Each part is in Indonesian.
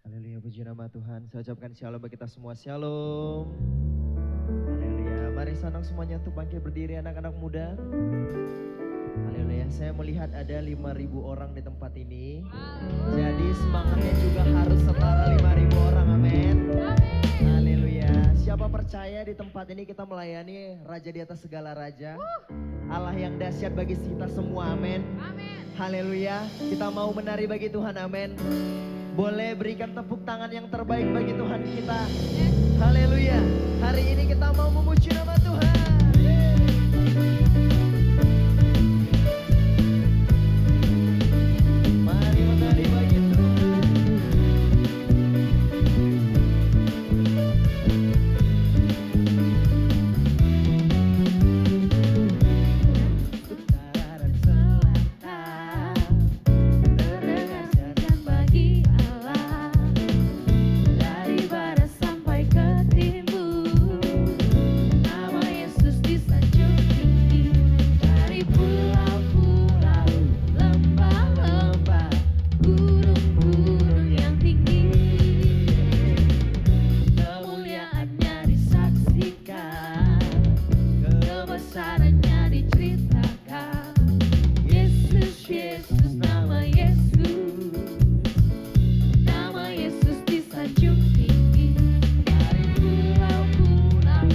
Haleluya, puji nama Tuhan. Saya ucapkan shalom bagi kita semua. Shalom. Haleluya. Mari senang semuanya untuk bangkit berdiri anak-anak muda. Haleluya. Saya melihat ada 5.000 orang di tempat ini. Jadi semangatnya juga harus setara 5.000 orang. Amin. Haleluya. Siapa percaya di tempat ini kita melayani Raja di atas segala raja. Allah yang dahsyat bagi kita semua. Amin. Haleluya. Kita mau menari bagi Tuhan. Amin. Boleh berikan tepuk tangan yang terbaik bagi Tuhan kita. Haleluya. Hari ini kita mau memuji nama Tuhan. Mari menari bagi Tuhan. Utara dan selatan terdengar syarjan bagi Allah. Dari barat sampai ke timur, nama Yesus disanjung tinggi. Dari pulau-pulau, lembah-lembah, gunung-gunung yang tinggi, kemuliaannya disaksikan, kebesarannya diceritakan. Yesus, Yesus, nama Yesus, nama Yesus disanjung tinggi. Dari pulau-pulau,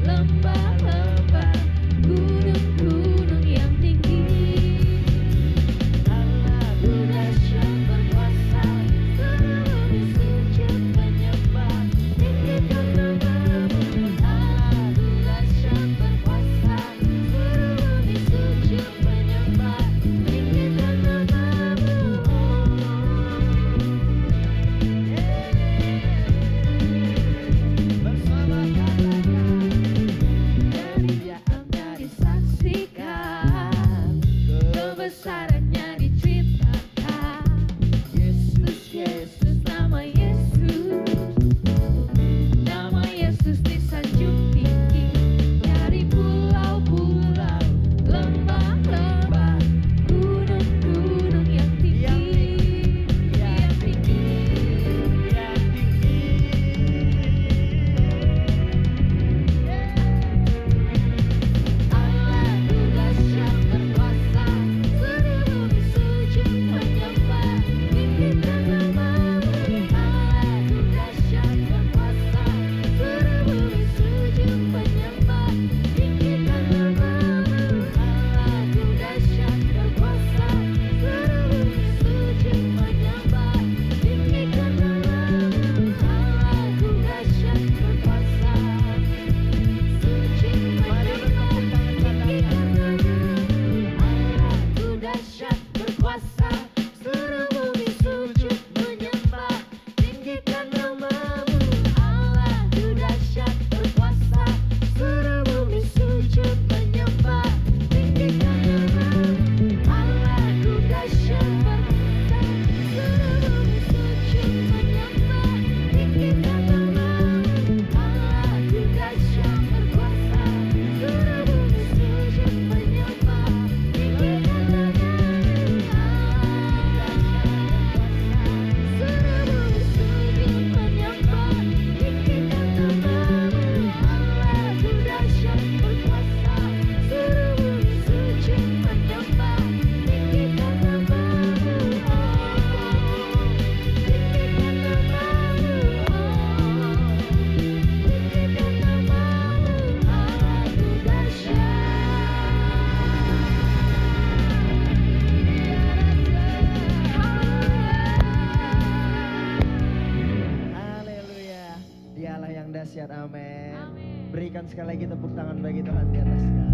lembah-lembah, gunung-gunung yang tinggi, Allahku dahsyat berkuasa, seluruh bumi sujud menyembah, tinggikan namamu. Allahku dahsyat berkuasa, seluruh bumi sujud menyembah, tinggikan namamu. Bersama katanya, kemuliaannya disaksikan, kebesarannya diceritakan. Yesus, Yesus, nama Yesus, nama Yesus disanjung tinggi. Dari pulau-pulau, lembah-lembah, gunung-gunung yang tinggi, yang tinggi, yang tinggi. Allahku dahsyat berkuasa, seluruh bumi sujud menyembah, tinggikan namamu. Allahku dahsyat berkuasa, seluruh bumi sujud menyembah, tinggikan namamu. Allahku dahsyat berkuasa, seluruh bumi sujud menyembah, tinggikan namamu. Allahku dahsyat berkuasa, suci Allahku dahsyat berkuasa, seluruh bumi sujud menyembah, tinggikan namamu. Allahku dahsyat berkuasa, seluruh bumi sujud menyembah, tinggikan namamu. Allahku dahsyat berkuasa, seluruh bumi sujud menyembah, tinggikan namamu. Allahku dahsyat berkuasa, seluruh bumi sujud menyembah, tinggikan Haleluya. Dialah yang dahsyat. Amin. Berikan sekali lagi tepuk tangan bagi Tuhan di atas segala.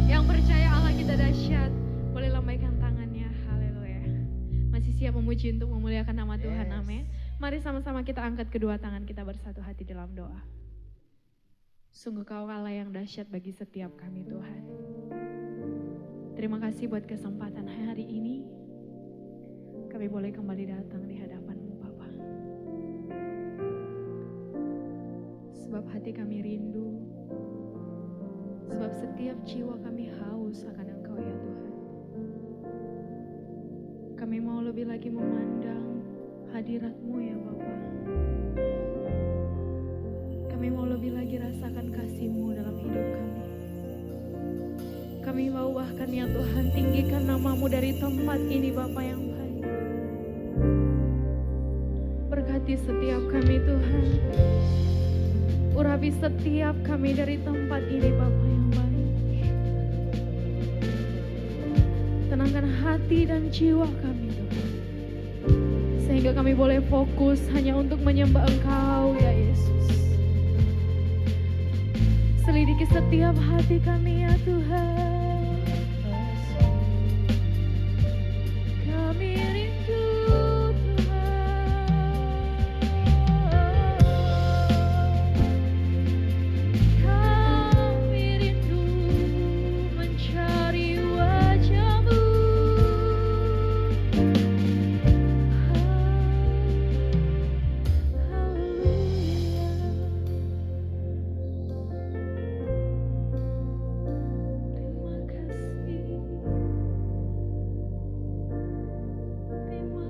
Yang percaya Allah kita dahsyat, boleh lambaikan tangannya. Haleluya. Masih siap memuji untuk memuliakan nama Tuhan. Yes. Amin. Mari sama-sama kita angkat kedua tangan kita bersatu hati dalam doa. Sungguh Kau Allah yang dahsyat bagi setiap kami Tuhan. Terima kasih buat kesempatan hari ini. Kami boleh kembali datang di hadapan-Mu Bapa. Sebab hati kami rindu, sebab setiap jiwa kami haus akan Engkau ya Tuhan. Kami mau lebih lagi memandang hadirat-Mu ya Bapa. Kami mau lebih lagi rasakan kasih-Mu dalam hidup kami. Kami mau bahkan ya Tuhan tinggikan namamu dari tempat ini Bapa yang baik. Berkati setiap kami Tuhan. Urapi setiap kami dari tempat ini Bapa yang baik. Tenangkan hati dan jiwa kami Tuhan. Sehingga kami boleh fokus hanya untuk menyembah Engkau ya Yesus. Selidiki setiap hati kami ya Tuhan. Kami rindu Tuhan. Kami rindu mencari wajah-Mu. Terima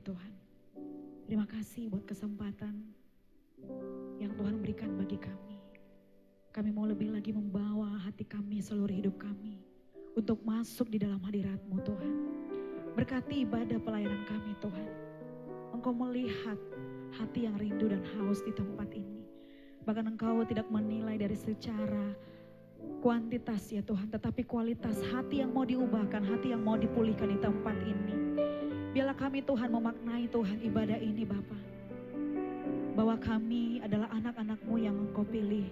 Tuhan. Terima kasih buat kesempatan yang Tuhan berikan bagi kami. Kami mau lebih lagi membawa hati kami, seluruh hidup kami untuk masuk di dalam hadirat-Mu Tuhan. Berkati ibadah pelayanan kami Tuhan. Engkau melihat hati yang rindu dan haus di tempat ini. Bahkan Engkau tidak menilai dari secara kuantitas ya Tuhan, tetapi kualitas hati yang mau diubahkan, hati yang mau dipulihkan di tempat ini. Biarlah kami Tuhan memaknai Tuhan ibadah ini Bapa, bahwa kami adalah anak-anak-Mu yang Engkau pilih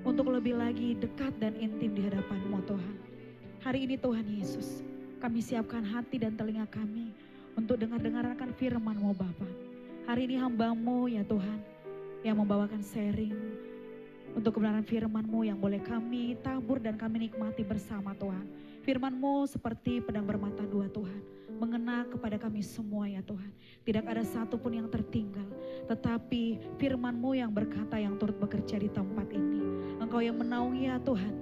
untuk lebih lagi dekat dan intim di hadapan-Mu Tuhan. Hari ini Tuhan Yesus, kami siapkan hati dan telinga kami untuk dengar-dengarkan firman-Mu Bapa. Hari ini hamba-Mu ya Tuhan, yang membawakan sharing untuk kebenaran firman-Mu yang boleh kami tabur dan kami nikmati bersama Tuhan. Firman-Mu seperti pedang bermata dua Tuhan, mengena kepada kami semua ya Tuhan. Tidak ada satupun yang tertinggal, tetapi firman-Mu yang berkata yang turut bekerja di tempat ini. Engkau yang menaungi ya Tuhan,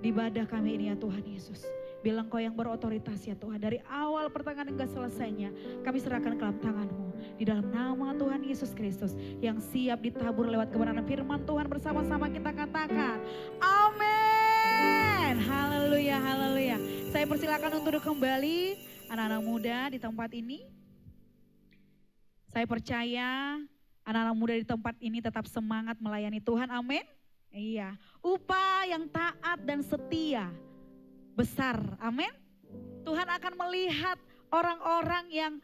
di ibadah kami ini ya Tuhan Yesus. Bilang Engkau yang berotoritas ya Tuhan. Dari awal pertengahan hingga selesainya kami serahkan ke dalam tangan-Mu. Di dalam nama Tuhan Yesus Kristus yang siap ditabur lewat kebenaran firman Tuhan, bersama-sama kita katakan amin. Haleluya, haleluya. Saya persilakan untuk duduk kembali anak-anak muda di tempat ini. Saya percaya anak-anak muda di tempat ini tetap semangat melayani Tuhan, amin. Iya, upah yang taat dan setia besar, amin. Tuhan akan melihat orang-orang yang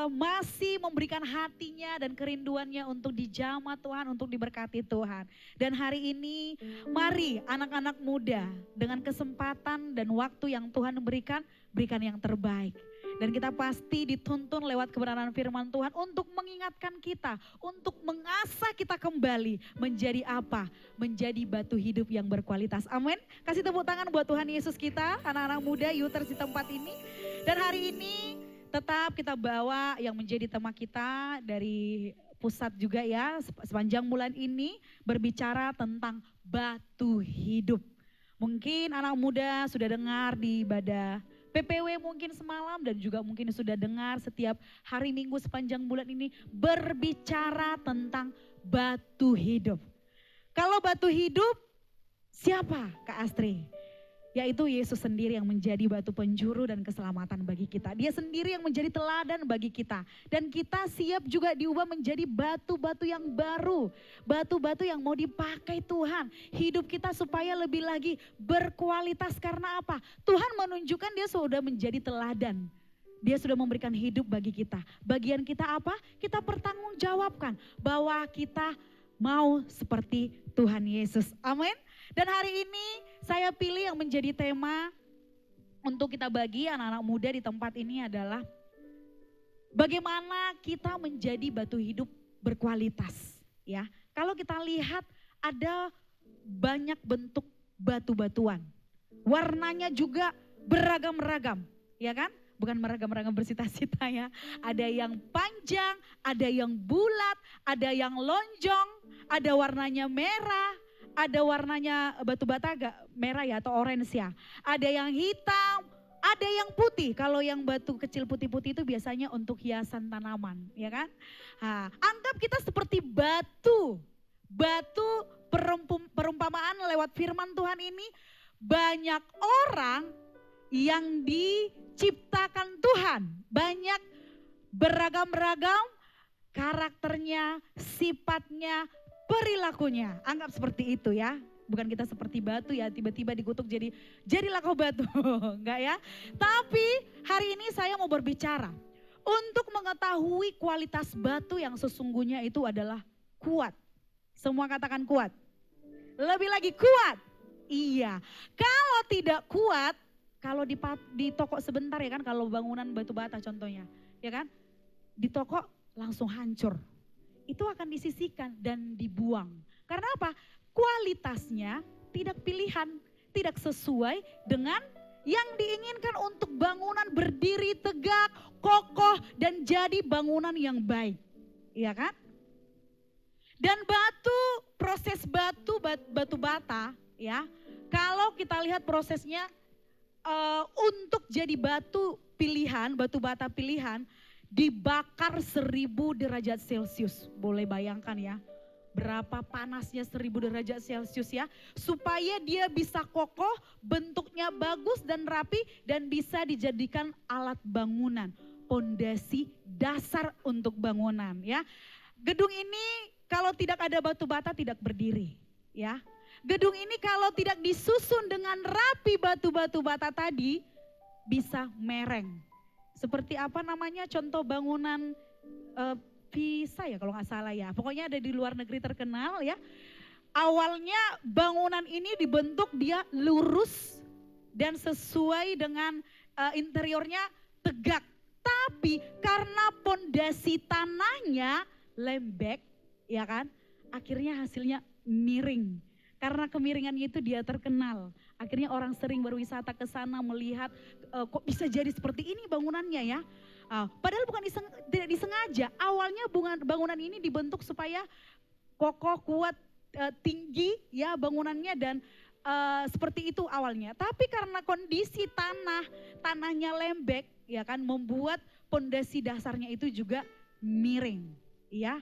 masih memberikan hatinya dan kerinduannya untuk dijamah Tuhan, untuk diberkati Tuhan. Dan hari ini mari anak-anak muda dengan kesempatan dan waktu yang Tuhan berikan, berikan yang terbaik. Dan kita pasti dituntun lewat kebenaran firman Tuhan untuk mengingatkan kita, untuk mengasah kita kembali menjadi apa? Menjadi batu hidup yang berkualitas. Amin. Kasih tepuk tangan buat Tuhan Yesus kita, anak-anak muda Youters di tempat ini. Dan hari ini tetap kita bawa yang menjadi tema kita dari pusat juga ya, sepanjang bulan ini berbicara tentang batu hidup. Mungkin anak muda sudah dengar di ibadah PPW mungkin semalam dan juga mungkin sudah dengar setiap hari Minggu sepanjang bulan ini berbicara tentang batu hidup. Kalau batu hidup siapa Kak Astri? Yaitu Yesus sendiri yang menjadi batu penjuru dan keselamatan bagi kita. Dia sendiri yang menjadi teladan bagi kita. Dan kita siap juga diubah menjadi batu-batu yang baru. Batu-batu yang mau dipakai Tuhan. Hidup kita supaya lebih lagi berkualitas karena apa? Tuhan menunjukkan dia sudah menjadi teladan. Dia sudah memberikan hidup bagi kita. Bagian kita apa? Kita pertanggungjawabkan bahwa kita mau seperti Tuhan Yesus. Amin. Dan hari ini saya pilih yang menjadi tema untuk kita bagi anak-anak muda di tempat ini adalah bagaimana kita menjadi batu hidup berkualitas. Ya, kalau kita lihat ada banyak bentuk batu-batuan, warnanya juga beragam-ragam, ya kan? Bukan meragam-ragam bersita-sita ya. Ada yang panjang, ada yang bulat, ada yang lonjong, ada warnanya merah. Ada warnanya batu bata agak merah ya atau orange ya. Ada yang hitam, ada yang putih. Kalau yang batu kecil putih-putih itu biasanya untuk hiasan tanaman, ya kan? Nah, anggap kita seperti batu. Batu perumpamaan lewat firman Tuhan ini, banyak orang yang diciptakan Tuhan. Banyak beragam-ragam karakternya, sifatnya, perilakunya. Anggap seperti itu ya. Bukan kita seperti batu ya, tiba-tiba dikutuk jadilah kau batu. Enggak ya. Tapi hari ini saya mau berbicara untuk mengetahui kualitas batu yang sesungguhnya itu adalah kuat. Semua katakan kuat. Lebih lagi kuat. Iya. Kalau tidak kuat, kalau di toko sebentar ya kan, kalau bangunan batu bata contohnya, ya kan? Di toko langsung hancur. Itu akan disisihkan dan dibuang. Karena apa? Kualitasnya tidak pilihan, tidak sesuai dengan yang diinginkan untuk bangunan berdiri tegak, kokoh dan jadi bangunan yang baik. Iya kan? Dan proses batu bata ya. Kalau kita lihat prosesnya untuk jadi batu pilihan, batu bata pilihan, dibakar 1000 derajat Celcius. Boleh bayangkan ya, berapa panasnya 1000 derajat Celcius ya. Supaya dia bisa kokoh, bentuknya bagus dan rapi dan bisa dijadikan alat bangunan. Pondasi dasar untuk bangunan ya. Gedung ini kalau tidak ada batu bata tidak berdiri ya. Gedung ini kalau tidak disusun dengan rapi batu-batu bata tadi bisa mereng. Seperti apa namanya contoh bangunan Pisa ya kalau nggak salah ya. Pokoknya ada di luar negeri terkenal ya. Awalnya bangunan ini dibentuk dia lurus dan sesuai dengan interiornya tegak. Tapi karena pondasi tanahnya lembek ya kan. Akhirnya hasilnya miring. Karena kemiringannya itu dia terkenal. Akhirnya orang sering berwisata ke sana melihat kok bisa jadi seperti ini bangunannya ya. Padahal tidak disengaja. Awalnya bangunan ini dibentuk supaya kokoh, kuat, tinggi ya bangunannya dan seperti itu awalnya. Tapi karena kondisi tanahnya lembek ya kan membuat pondasi dasarnya itu juga miring ya.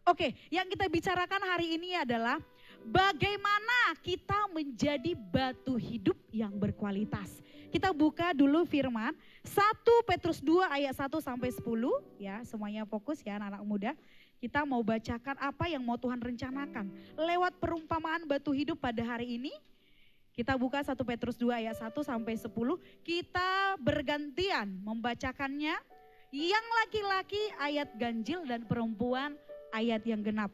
Oke, yang kita bicarakan hari ini adalah bagaimana kita menjadi batu hidup yang berkualitas. Kita buka dulu firman 1 Petrus 2 ayat 1 sampai 10 ya, semuanya fokus ya anak-anak muda. Kita mau bacakan apa yang mau Tuhan rencanakan lewat perumpamaan batu hidup pada hari ini. Kita buka 1 Petrus 2 ayat 1 sampai 10. Kita bergantian membacakannya. Yang laki-laki ayat ganjil dan perempuan ayat yang genap.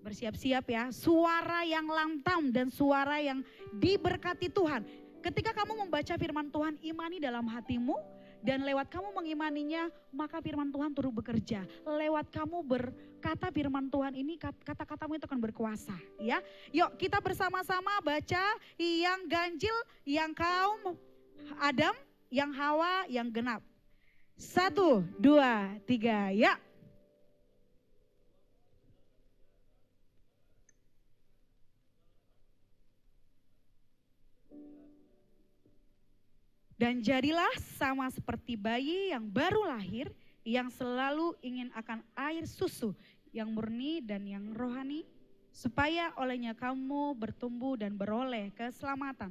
Bersiap-siap ya, suara yang lantam dan suara yang diberkati Tuhan. Ketika kamu membaca firman Tuhan, imani dalam hatimu dan lewat kamu mengimaninya, maka firman Tuhan turut bekerja. Lewat kamu berkata firman Tuhan ini, kata-katamu itu akan berkuasa ya. Yuk kita bersama-sama baca yang ganjil, yang kaum Adam, yang Hawa, yang genap. 1, 2, 3 ya. Dan jadilah sama seperti bayi yang baru lahir, yang selalu ingin akan air susu yang murni dan yang rohani, supaya olehnya kamu bertumbuh dan beroleh keselamatan.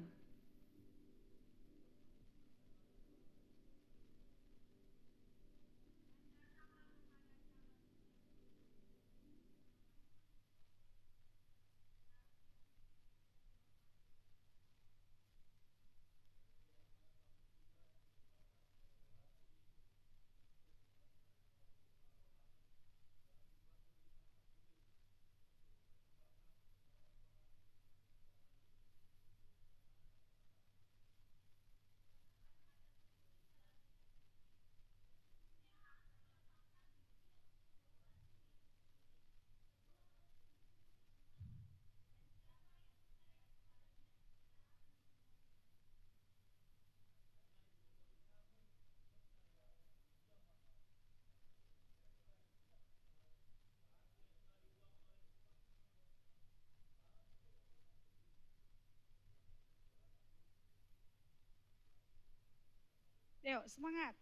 Yuk semangat.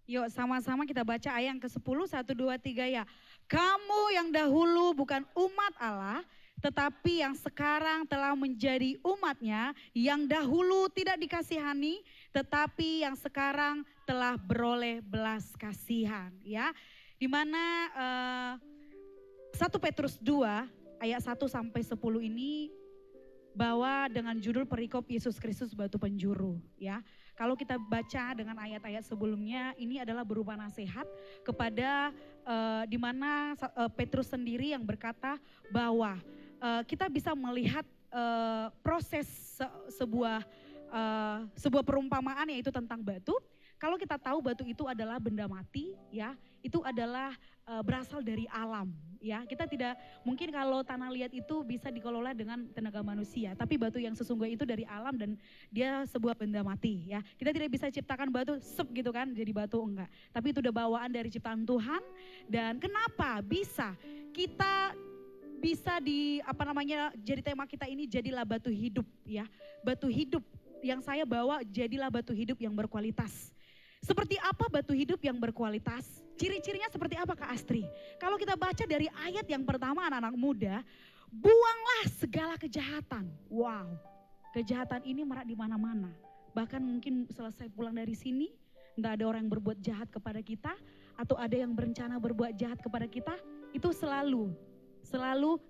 Yuk sama-sama kita baca ayat yang ke-10, 1, 2, 3 ya. Kamu yang dahulu bukan umat Allah, tetapi yang sekarang telah menjadi umatnya, yang dahulu tidak dikasihani, tetapi yang sekarang telah beroleh belas kasihan. Ya, dimana 1 Petrus 2 ayat 1 sampai 10 ini bawa dengan judul perikop Yesus Kristus batu penjuru ya. Kalau kita baca dengan ayat-ayat sebelumnya, ini adalah berupa nasihat kepada di mana Petrus sendiri yang berkata bahwa kita bisa melihat proses sebuah perumpamaan yaitu tentang batu. Kalau kita tahu batu itu adalah benda mati ya, itu adalah berasal dari alam, ya. Kita tidak mungkin kalau tanah liat itu bisa dikelola dengan tenaga manusia, tapi batu yang sesungguhnya itu dari alam dan dia sebuah benda mati, ya. Kita tidak bisa ciptakan batu sep gitu kan jadi batu, enggak. Tapi itu udah bawaan dari ciptaan Tuhan. Dan kenapa bisa kita bisa jadi tema kita ini jadilah batu hidup, ya. Batu hidup yang saya bawa jadilah batu hidup yang berkualitas. Seperti apa batu hidup yang berkualitas? Ciri-cirinya seperti apa Kak Astri? Kalau kita baca dari ayat yang pertama anak-anak muda, buanglah segala kejahatan. Wow, kejahatan ini marak di mana-mana. Bahkan mungkin selesai pulang dari sini, entah ada orang yang berbuat jahat kepada kita, atau ada yang berencana berbuat jahat kepada kita, itu selalu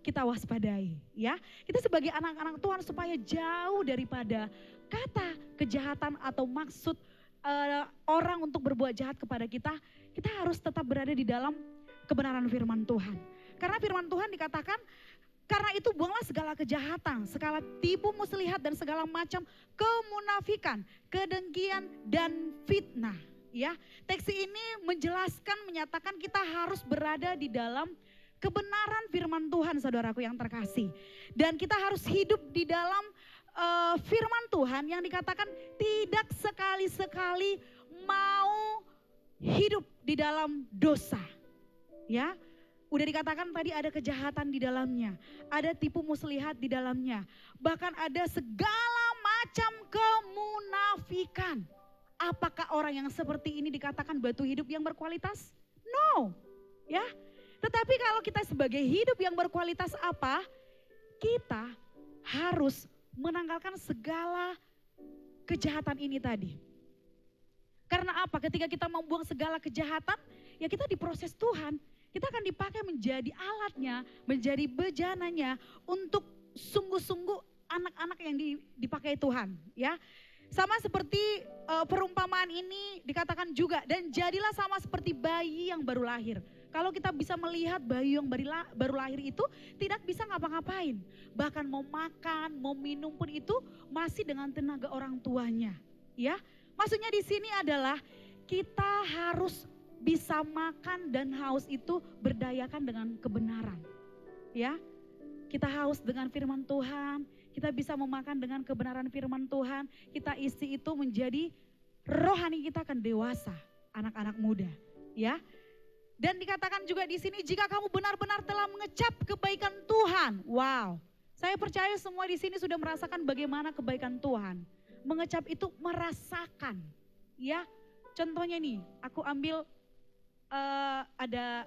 kita waspadai, ya. Kita sebagai anak-anak Tuhan supaya jauh daripada kata kejahatan atau maksud orang untuk berbuat jahat kepada kita, kita harus tetap berada di dalam kebenaran firman Tuhan. Karena firman Tuhan dikatakan, karena itu buanglah segala kejahatan, segala tipu muslihat dan segala macam kemunafikan, kedengkian dan fitnah. Ya, teks ini menjelaskan, menyatakan kita harus berada di dalam kebenaran firman Tuhan, saudaraku yang terkasih. Dan kita harus hidup di dalam firman Tuhan yang dikatakan tidak sekali-sekali mau hidup di dalam dosa. Ya, udah dikatakan tadi ada kejahatan di dalamnya, ada tipu muslihat di dalamnya, bahkan ada segala macam kemunafikan. Apakah orang yang seperti ini dikatakan batu hidup yang berkualitas? No, ya. Tetapi kalau kita sebagai hidup yang berkualitas apa? Kita harus menanggalkan segala kejahatan ini tadi. Karena apa? Ketika kita membuang segala kejahatan, ya kita diproses Tuhan. Kita akan dipakai menjadi alatnya, menjadi bejananya untuk sungguh-sungguh anak-anak yang dipakai Tuhan. Ya, sama seperti perumpamaan ini dikatakan juga, dan jadilah sama seperti bayi yang baru lahir. Kalau kita bisa melihat bayi yang baru lahir itu tidak bisa ngapa-ngapain. Bahkan mau makan, mau minum pun itu masih dengan tenaga orang tuanya. Ya, maksudnya di sini adalah kita harus bisa makan dan haus itu berdayakan dengan kebenaran. Ya, kita haus dengan firman Tuhan, kita bisa memakan dengan kebenaran firman Tuhan, kita isi itu menjadi rohani kita akan dewasa, anak-anak muda. Ya. Dan dikatakan juga di sini, jika kamu benar-benar telah mengecap kebaikan Tuhan. Wow, saya percaya semua di sini sudah merasakan bagaimana kebaikan Tuhan. Mengecap itu merasakan, ya. Contohnya nih, aku ambil ada,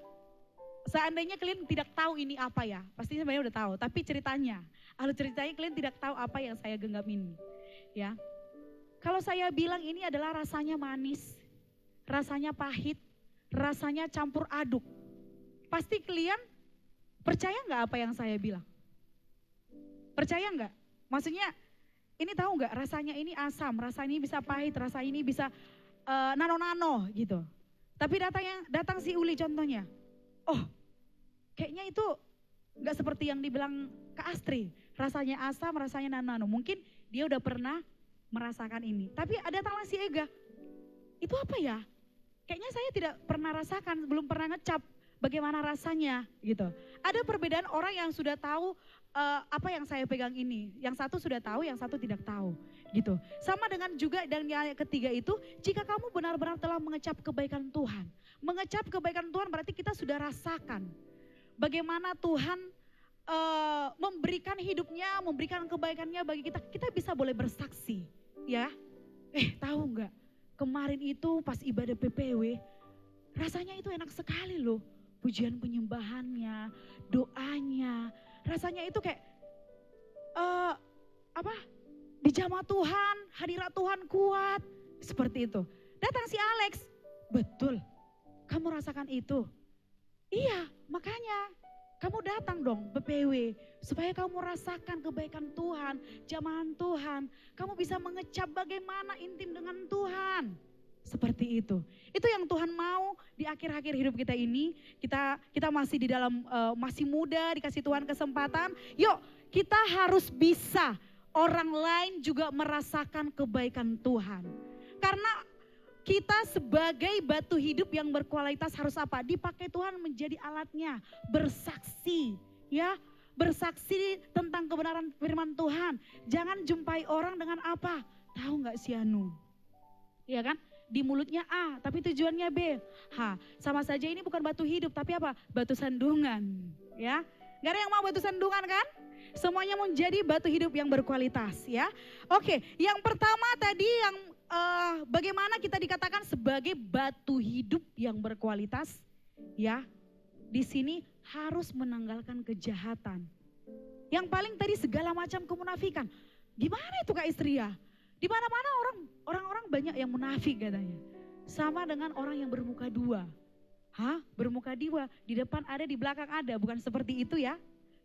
seandainya kalian tidak tahu ini apa ya, pasti sebenarnya udah tahu. Tapi ceritanya, alur ceritanya kalian tidak tahu apa yang saya genggam ini, ya. Kalau saya bilang ini adalah rasanya manis, rasanya pahit, rasanya campur aduk. Pasti kalian percaya nggak apa yang saya bilang? Percaya nggak? Maksudnya ini tahu nggak rasanya ini asam, rasanya ini bisa pahit, rasanya ini bisa nano-nano gitu. Tapi datang si Uli contohnya, oh kayaknya itu nggak seperti yang dibilang Kak Astri, rasanya asam, rasanya nano-nano. Mungkin dia udah pernah merasakan ini. Tapi ada datanglah si Ega, itu apa ya? Kayaknya saya tidak pernah rasakan, belum pernah ngecap bagaimana rasanya gitu. Ada perbedaan orang yang sudah tahu apa yang saya pegang ini. Yang satu sudah tahu, yang satu tidak tahu gitu. Sama dengan juga dan yang ketiga itu, jika kamu benar-benar telah mengecap kebaikan Tuhan. Mengecap kebaikan Tuhan berarti kita sudah rasakan bagaimana Tuhan memberikan hidupnya, memberikan kebaikannya bagi kita. Kita bisa boleh bersaksi, ya. Tahu nggak? Kemarin itu pas ibadah PPW, rasanya itu enak sekali loh. Pujian penyembahannya, doanya, rasanya itu kayak dijamah Tuhan, hadirat Tuhan kuat, seperti itu. Datang si Alex, betul, kamu rasakan itu? Iya, makanya kamu datang dong PPW, supaya kamu rasakan kebaikan Tuhan, jamahan Tuhan. Kamu bisa mengecap bagaimana intim dengan Tuhan. Seperti itu. Itu yang Tuhan mau di akhir-akhir hidup kita ini. Kita masih di dalam, masih muda, dikasih Tuhan kesempatan. Yuk kita harus bisa orang lain juga merasakan kebaikan Tuhan. Karena kita sebagai batu hidup yang berkualitas harus apa? Dipakai Tuhan menjadi alatnya, bersaksi ya. Bersaksi tentang kebenaran firman Tuhan. Jangan jumpai orang dengan apa? Tahu gak si Anu? Ya kan? Di mulutnya A, tapi tujuannya B. Sama saja ini bukan batu hidup, tapi apa? Batu sandungan. Ya, gak ada yang mau batu sandungan kan? Semuanya mau jadi batu hidup yang berkualitas ya. Oke, yang pertama tadi yang bagaimana kita dikatakan sebagai batu hidup yang berkualitas ya. Di sini harus menanggalkan kejahatan. Yang paling tadi segala macam kemunafikan. Gimana itu Kak Istria? Di mana-mana orang-orang banyak yang munafik katanya. Sama dengan orang yang bermuka dua. Bermuka dua, di depan ada, di belakang ada, bukan seperti itu ya.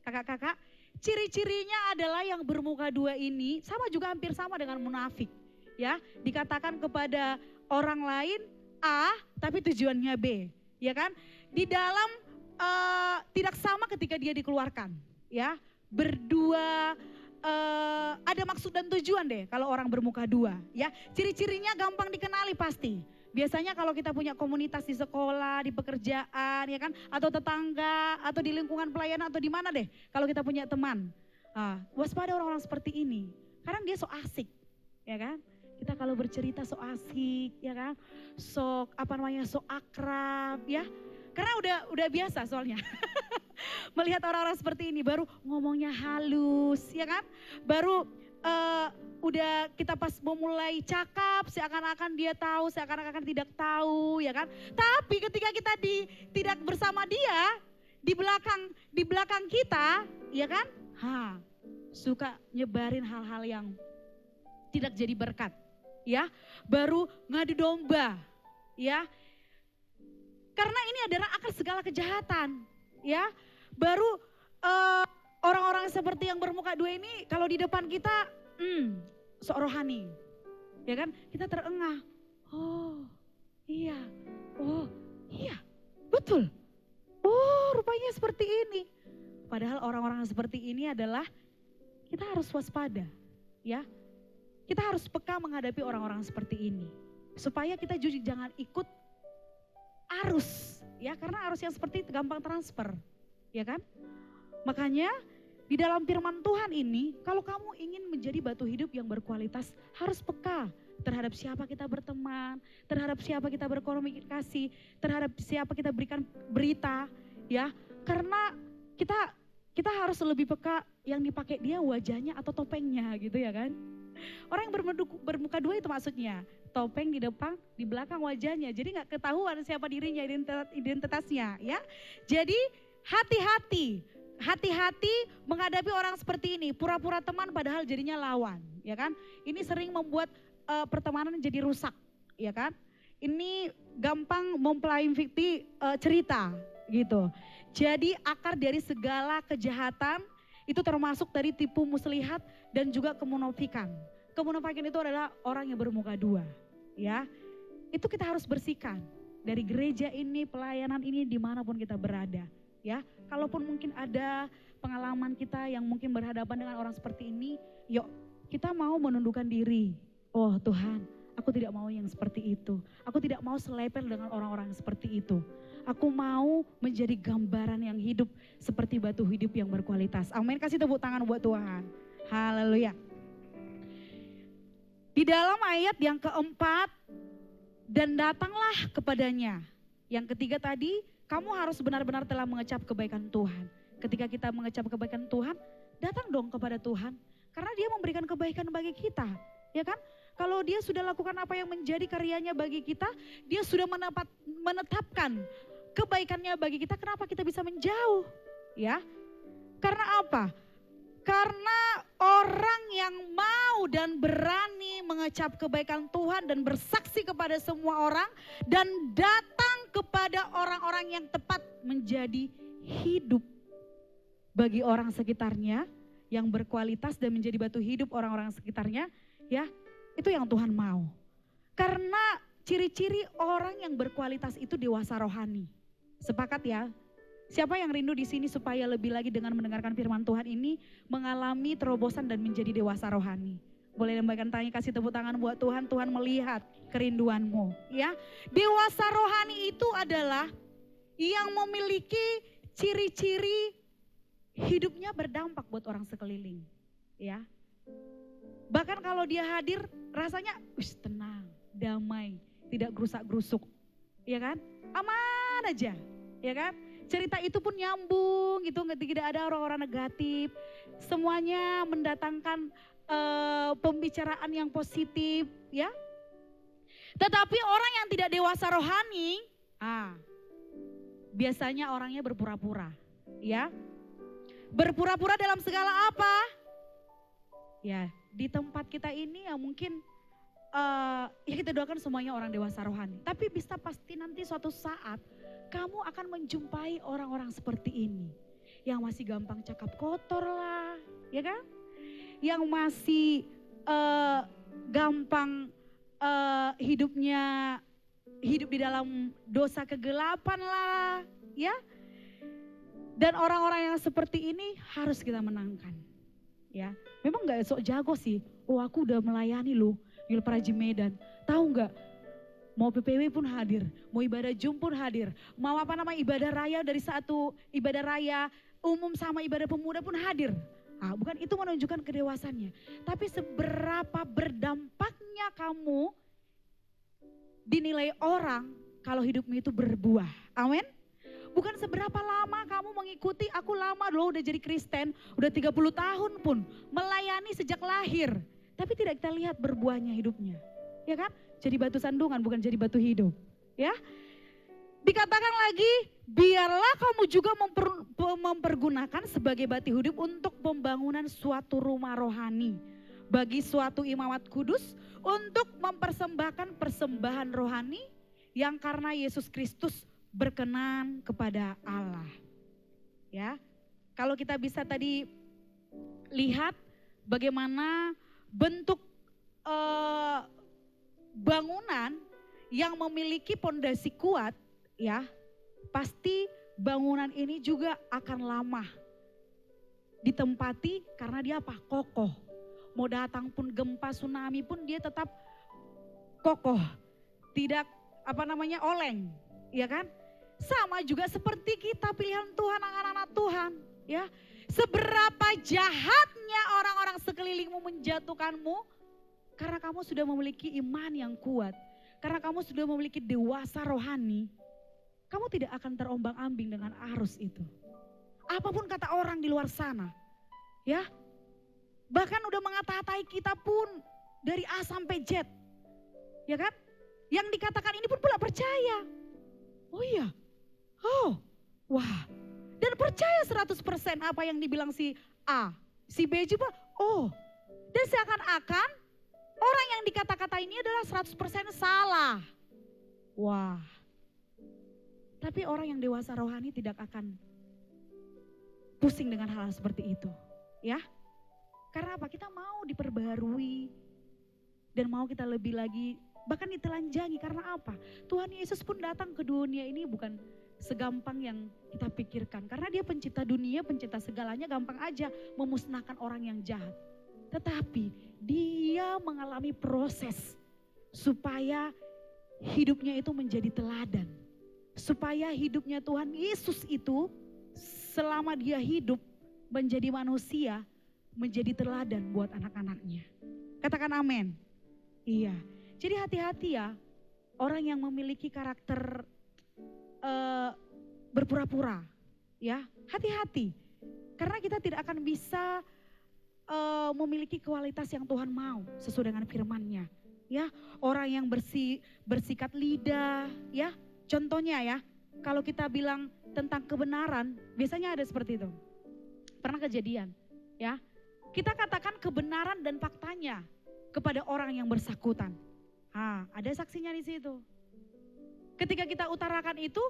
Kakak-kakak, ciri-cirinya adalah yang bermuka dua ini sama juga hampir sama dengan munafik. Ya, dikatakan kepada orang lain A, tapi tujuannya B, ya kan? Di dalam tidak sama ketika dia dikeluarkan, ya. Berdua ada maksud dan tujuan deh kalau orang bermuka dua, ya. Ciri-cirinya gampang dikenali pasti. Biasanya kalau kita punya komunitas di sekolah, di pekerjaan, ya kan, atau tetangga, atau di lingkungan pelayanan, atau di mana deh, kalau kita punya teman, waspada orang-orang seperti ini, karena dia so asik, ya kan. Kita kalau bercerita so asik, ya kan, so akrab, ya. Karena udah biasa soalnya. Melihat orang-orang seperti ini, baru ngomongnya halus, ya kan. Baru udah kita pas memulai cakap, seakan-akan dia tahu, seakan-akan tidak tahu, ya kan. Tapi ketika kita tidak bersama dia, di belakang kita, ya kan, suka nyebarin hal-hal yang tidak jadi berkat, ya. Baru ngadu domba, ya. Karena ini adalah akar segala kejahatan, ya. Baru orang-orang seperti yang bermuka dua ini kalau di depan kita sok rohani, ya kan, kita terengah, oh iya, betul, rupanya seperti ini. Padahal orang-orang seperti ini adalah kita harus waspada, ya. Kita harus peka menghadapi orang-orang seperti ini, supaya kita juga jangan ikut arus, ya, karena arus yang seperti itu gampang transfer, ya kan. Makanya di dalam firman Tuhan ini, kalau kamu ingin menjadi batu hidup yang berkualitas, harus peka terhadap siapa kita berteman, terhadap siapa kita berkomunikasi, terhadap siapa kita berikan berita, ya. Karena kita harus lebih peka yang dipakai dia wajahnya atau topengnya gitu ya kan. Orang yang bermuka dua itu maksudnya topeng di depan, di belakang wajahnya. Jadi gak ketahuan siapa dirinya, identitasnya ya. Jadi hati-hati menghadapi orang seperti ini. Pura-pura teman padahal jadinya lawan, ya kan. Ini sering membuat pertemanan jadi rusak, ya kan. Ini gampang mempelajari cerita gitu. Jadi akar dari segala kejahatan itu termasuk dari tipu muslihat dan juga kemunafikan. Kemunafikan itu adalah orang yang bermuka dua, ya. Itu kita harus bersihkan dari gereja ini, pelayanan ini, dimanapun kita berada, ya. Kalaupun mungkin ada pengalaman kita yang mungkin berhadapan dengan orang seperti ini, yuk kita mau menundukkan diri. Oh Tuhan, aku tidak mau yang seperti itu. Aku tidak mau selepel dengan orang-orang seperti itu. Aku mau menjadi gambaran yang hidup seperti batu hidup yang berkualitas. Amin, kasih tepuk tangan buat Tuhan. Haleluya. Di dalam ayat yang keempat, dan datanglah kepadanya. Yang ketiga tadi, kamu harus benar-benar telah mengecap kebaikan Tuhan. Ketika kita mengecap kebaikan Tuhan, datang dong kepada Tuhan. Karena dia memberikan kebaikan bagi kita, ya kan? Kalau dia sudah lakukan apa yang menjadi karyanya bagi kita, dia sudah menetapkan kebaikannya bagi kita, kenapa kita bisa menjauh? Ya, karena apa? Karena orang yang mau dan berani mengecap kebaikan Tuhan dan bersaksi kepada semua orang dan datang kepada orang-orang yang tepat menjadi hidup bagi orang sekitarnya yang berkualitas dan menjadi batu hidup orang-orang sekitarnya, ya, itu yang Tuhan mau. Karena ciri-ciri orang yang berkualitas itu dewasa rohani. Sepakat ya? Siapa yang rindu di sini supaya lebih lagi dengan mendengarkan firman Tuhan ini mengalami terobosan dan menjadi dewasa rohani? Boleh lambaikan tangan, kasih tepuk tangan buat Tuhan. Tuhan melihat kerinduanmu, ya. Dewasa rohani itu adalah yang memiliki ciri-ciri hidupnya berdampak buat orang sekeliling, ya. Bahkan kalau dia hadir rasanya tenang, damai, tidak gerusak-gerusuk, ya kan? Aman aja, ya kan? Cerita itu pun nyambung gitu, tidak ada orang-orang negatif. Semuanya mendatangkan pembicaraan yang positif, ya. Tetapi orang yang tidak dewasa rohani, biasanya orangnya berpura-pura, ya. Berpura-pura dalam segala apa? Ya, di tempat kita ini ya mungkin ya kita doakan semuanya orang dewasa rohani. Tapi bisa pasti nanti suatu saat kamu akan menjumpai orang-orang seperti ini. Yang masih gampang cakap kotor lah, ya kan? Yang masih gampang hidupnya hidup di dalam dosa kegelapan lah, ya. Dan orang-orang yang seperti ini harus kita menangkan, ya. Memang nggak sok jago sih. Oh, aku udah melayani loh di Praji Medan. Tahu nggak? Mau PPW pun hadir, mau ibadah Jum pun hadir, mau ibadah raya dari satu ibadah raya umum sama ibadah pemuda pun hadir. Bukan itu menunjukkan kedewasannya, tapi seberapa berdampaknya kamu dinilai orang kalau hidupmu itu berbuah. Amin. Bukan seberapa lama kamu mengikuti, aku lama loh udah jadi Kristen, udah 30 tahun pun melayani sejak lahir, tapi tidak kita lihat berbuahnya hidupnya, ya kan? Jadi batu sandungan bukan jadi batu hidup, ya. Dikatakan lagi, biarlah kamu juga mempergunakan sebagai batu hidup untuk pembangunan suatu rumah rohani bagi suatu imamat kudus untuk mempersembahkan persembahan rohani yang karena Yesus Kristus berkenan kepada Allah. Ya. Kalau kita bisa tadi lihat bagaimana bentuk bangunan yang memiliki pondasi kuat, ya, pasti bangunan ini juga akan lama ditempati karena dia apa? Kokoh. Mau datang pun gempa tsunami pun dia tetap kokoh, tidak oleng, ya kan? Sama juga seperti kita pilihan Tuhan, anak-anak Tuhan, ya. Seberapa jahatnya orang-orang sekelilingmu menjatuhkanmu, karena kamu sudah memiliki iman yang kuat, karena kamu sudah memiliki dewasa rohani, kamu tidak akan terombang-ambing dengan arus itu. Apapun kata orang di luar sana, ya. Bahkan udah mengata-ngatai kita pun dari A sampai Z, ya kan? Yang dikatakan ini pun pula percaya. Oh iya, oh wah. Dan percaya 100% apa yang dibilang si A, si B juga, oh. Dan seakan-akan orang yang dikata-kata ini adalah 100% salah. Wah. Tapi orang yang dewasa rohani tidak akan pusing dengan hal seperti itu, ya. Karena apa? Kita mau diperbarui dan mau kita lebih lagi, bahkan ditelanjangi. Karena apa? Tuhan Yesus pun datang ke dunia ini bukan segampang yang kita pikirkan. Karena dia pencipta dunia, pencipta segalanya, gampang aja memusnahkan orang yang jahat. Tetapi dia mengalami proses supaya hidupnya itu menjadi teladan. Supaya hidupnya Tuhan Yesus itu selama dia hidup menjadi manusia, menjadi teladan buat anak-anaknya. Katakan amin. Iya. Jadi hati-hati ya orang yang memiliki karakter berpura-pura, ya, hati-hati. Karena kita tidak akan bisa memiliki kualitas yang Tuhan mau sesuai dengan firman-Nya, ya. Orang yang bersikat lidah, ya. Contohnya ya, kalau kita bilang tentang kebenaran, biasanya ada seperti itu. Pernah kejadian, ya. Kita katakan kebenaran dan faktanya kepada orang yang bersangkutan. Ada saksinya di situ. Ketika kita utarakan itu,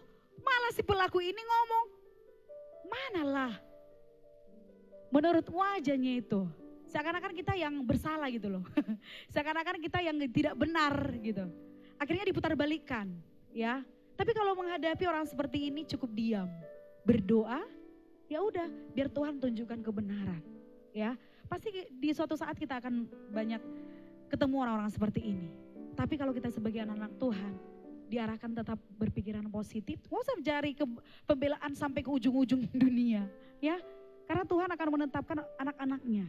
malah si pelaku ini ngomong, manalah. Menurut wajahnya itu, seakan-akan kita yang bersalah gitu loh. Seakan-akan kita yang tidak benar gitu. Akhirnya diputarbalikkan, ya. Tapi kalau menghadapi orang seperti ini cukup diam, berdoa, ya udah, biar Tuhan tunjukkan kebenaran, ya. Pasti di suatu saat kita akan banyak ketemu orang-orang seperti ini. Tapi kalau kita sebagai anak-anak Tuhan, diarahkan tetap berpikiran positif, nggak usah cari pembelaan sampai ke ujung-ujung dunia, ya. Karena Tuhan akan menetapkan anak-anaknya,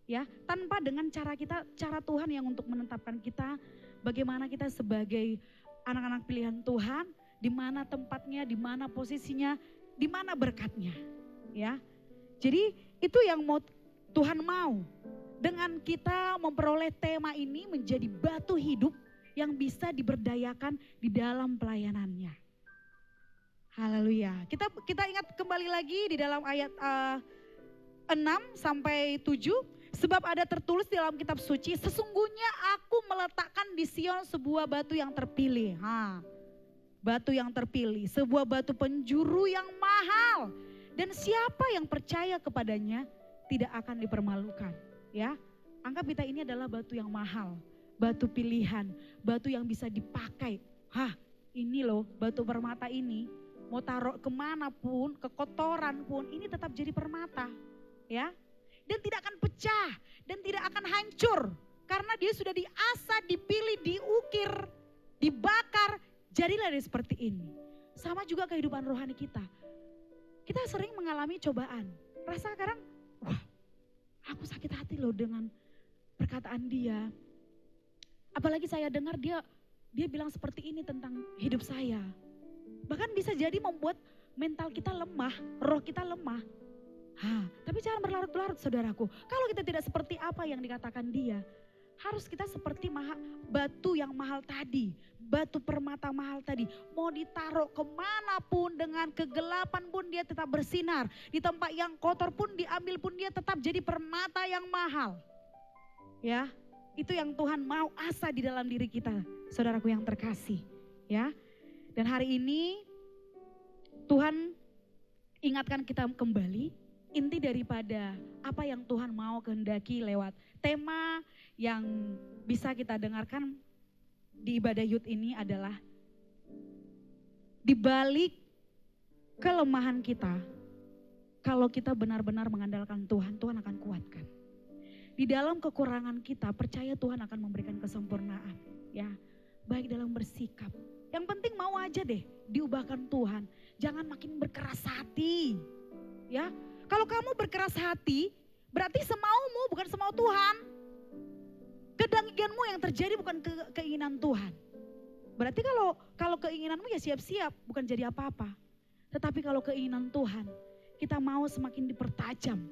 ya. Tanpa dengan cara kita, cara Tuhan yang untuk menetapkan kita, bagaimana kita sebagai anak-anak pilihan Tuhan, di mana tempatnya, di mana posisinya, di mana berkatnya, ya. Jadi itu yang mau Tuhan mau dengan kita memperoleh tema ini menjadi batu hidup yang bisa diberdayakan di dalam pelayanannya. Haleluya. Kita ingat kembali lagi di dalam ayat 6 sampai 7. Sebab ada tertulis di dalam kitab suci, sesungguhnya aku meletakkan di Sion sebuah batu yang terpilih. Batu yang terpilih, sebuah batu penjuru yang mahal. Dan siapa yang percaya kepadanya tidak akan dipermalukan. Ya, anggap kita ini adalah batu yang mahal, batu pilihan, batu yang bisa dipakai. Ini loh batu permata ini, mau taruh kemanapun, ke kotoran pun, ini tetap jadi permata. Ya, dan tidak akan pecah, dan tidak akan hancur. Karena dia sudah diasah, dipilih, diukir, dibakar, jadilah dia seperti ini. Sama juga kehidupan rohani kita. Kita sering mengalami cobaan. Rasa sekarang, wah aku sakit hati loh dengan perkataan dia. Apalagi saya dengar dia bilang seperti ini tentang hidup saya. Bahkan bisa jadi membuat mental kita lemah, roh kita lemah. Tapi jangan berlarut-larut saudaraku. Kalau kita tidak seperti apa yang dikatakan dia, harus kita seperti batu yang mahal tadi, batu permata mahal tadi. Mau ditaruh kemanapun, dengan kegelapan pun dia tetap bersinar. Di tempat yang kotor pun diambil pun dia tetap jadi permata yang mahal. Ya, itu yang Tuhan mau asah di dalam diri kita, saudaraku yang terkasih. Ya, dan hari ini Tuhan ingatkan kita kembali. Inti daripada apa yang Tuhan mau kehendaki lewat tema yang bisa kita dengarkan di ibadah youth ini adalah di balik kelemahan kita, kalau kita benar-benar mengandalkan Tuhan, Tuhan akan kuatkan. Di dalam kekurangan kita, percaya Tuhan akan memberikan kesempurnaan. Ya, baik dalam bersikap. Yang penting mau aja deh diubahkan Tuhan. Jangan makin berkeras hati. Ya, kalau kamu berkeras hati, berarti semaumu bukan semau Tuhan. Kedaginganmu yang terjadi bukan keinginan Tuhan. Berarti kalau keinginanmu ya siap-siap, bukan jadi apa-apa. Tetapi kalau keinginan Tuhan, kita mau semakin dipertajam,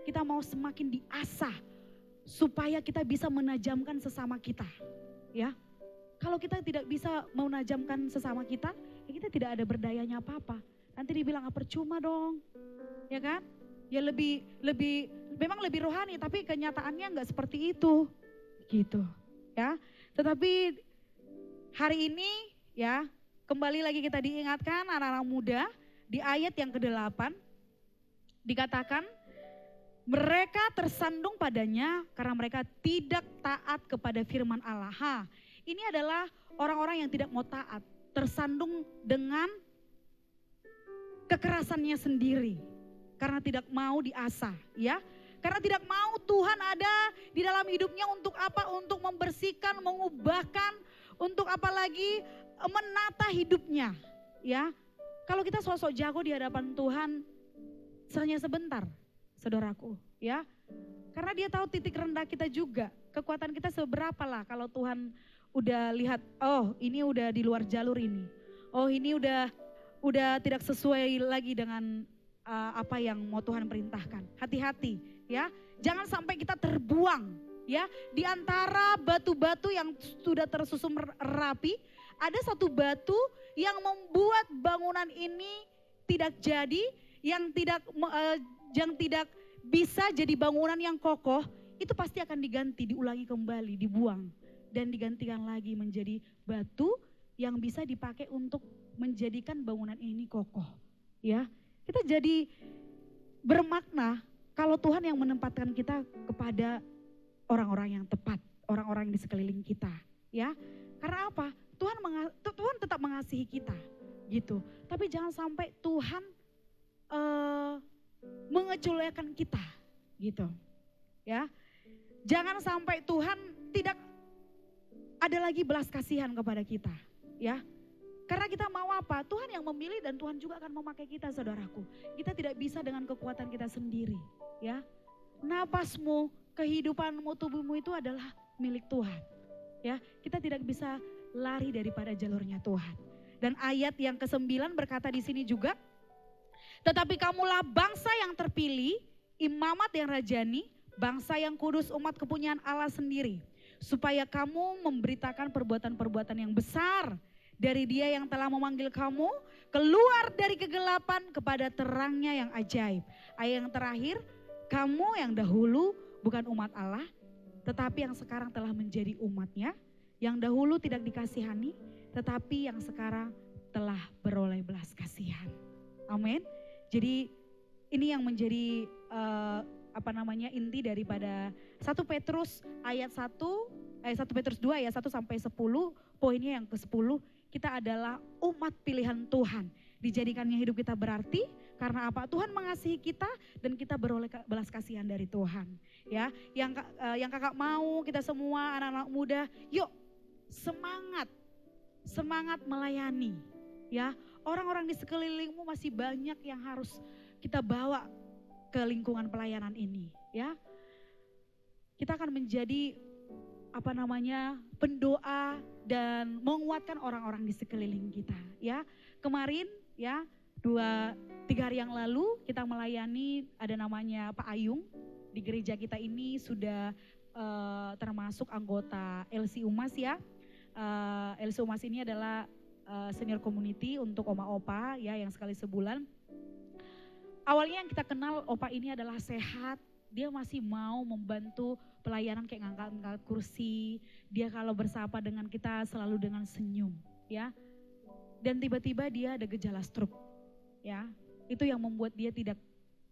kita mau semakin diasah, supaya kita bisa menajamkan sesama kita. Ya, kalau kita tidak bisa menajamkan sesama kita, ya kita tidak ada berdayanya apa-apa. Nanti dibilang percuma dong, ya kan? Ya memang lebih rohani, tapi kenyataannya nggak seperti itu, gitu, ya. Tetapi hari ini, ya, kembali lagi kita diingatkan anak-anak muda di ayat yang ke-8 dikatakan mereka tersandung padanya karena mereka tidak taat kepada firman Allah. Ini adalah orang-orang yang tidak mau taat, tersandung dengan kekerasannya sendiri. Karena tidak mau diasah, ya. Karena tidak mau Tuhan ada di dalam hidupnya untuk apa? Untuk membersihkan, mengubahkan, untuk apa lagi? Menata hidupnya, ya. Kalau kita sosok jago di hadapan Tuhan, hanya sebentar, saudaraku, ya. Karena dia tahu titik rendah kita juga, kekuatan kita seberapa lah kalau Tuhan udah lihat, oh ini udah di luar jalur ini. Oh ini udah tidak sesuai lagi dengan apa yang mau Tuhan perintahkan. Hati-hati, ya. Jangan sampai kita terbuang, ya. Di antara batu-batu yang sudah tersusun rapi, ada satu batu yang membuat bangunan ini tidak jadi, yang tidak bisa jadi bangunan yang kokoh, itu pasti akan diganti, diulangi kembali, dibuang dan digantikan lagi menjadi batu yang bisa dipakai untuk menjadikan bangunan ini kokoh, ya. Kita jadi bermakna kalau Tuhan yang menempatkan kita kepada orang-orang yang tepat, orang-orang yang di sekeliling kita, ya. Karena apa? Tuhan tetap mengasihi kita, gitu. Tapi jangan sampai Tuhan mengecewakan kita, gitu. ya. Jangan sampai Tuhan tidak ada lagi belas kasihan kepada kita, ya. Karena kita mau apa? Tuhan yang memilih dan Tuhan juga akan memakai kita, saudaraku. Kita tidak bisa dengan kekuatan kita sendiri, ya. Napasmu, kehidupanmu, tubuhmu itu adalah milik Tuhan, ya. Kita tidak bisa lari daripada jalurnya Tuhan. Dan ayat yang ke-9 berkata di sini juga, tetapi kamulah bangsa yang terpilih, imamat yang rajani, bangsa yang kudus, umat kepunyaan Allah sendiri. Supaya kamu memberitakan perbuatan-perbuatan yang besar dari Dia yang telah memanggil kamu keluar dari kegelapan kepada terangnya yang ajaib. Ayat yang terakhir, kamu yang dahulu bukan umat Allah, tetapi yang sekarang telah menjadi umatnya, yang dahulu tidak dikasihani, tetapi yang sekarang telah beroleh belas kasihan. Amin. Jadi ini yang menjadi inti daripada 1 Petrus ayat 1 Petrus 2 ayat 1 sampai 10, poinnya yang ke-10, kita adalah umat pilihan Tuhan. Dijadikannya hidup kita berarti karena apa? Tuhan mengasihi kita dan kita beroleh belas kasihan dari Tuhan. Ya, yang kakak mau kita semua anak-anak muda, yuk semangat melayani. Ya, orang-orang di sekelilingmu masih banyak yang harus kita bawa ke lingkungan pelayanan ini, ya. Kita akan menjadi pendoa dan menguatkan orang-orang di sekeliling kita, ya. Kemarin, ya, 2-3 hari yang lalu kita melayani, ada namanya Pak Ayung di gereja kita ini sudah termasuk anggota LC Umas, ya. LC Umas ini adalah senior community untuk Oma Opa, ya, yang sekali sebulan. Awalnya yang kita kenal Opa ini adalah sehat, dia masih mau membantu pelayanan kayak ngangkat-ngangkat kursi, dia kalau bersapa dengan kita selalu dengan senyum, ya. Dan tiba-tiba dia ada gejala stroke, ya. Itu yang membuat dia tidak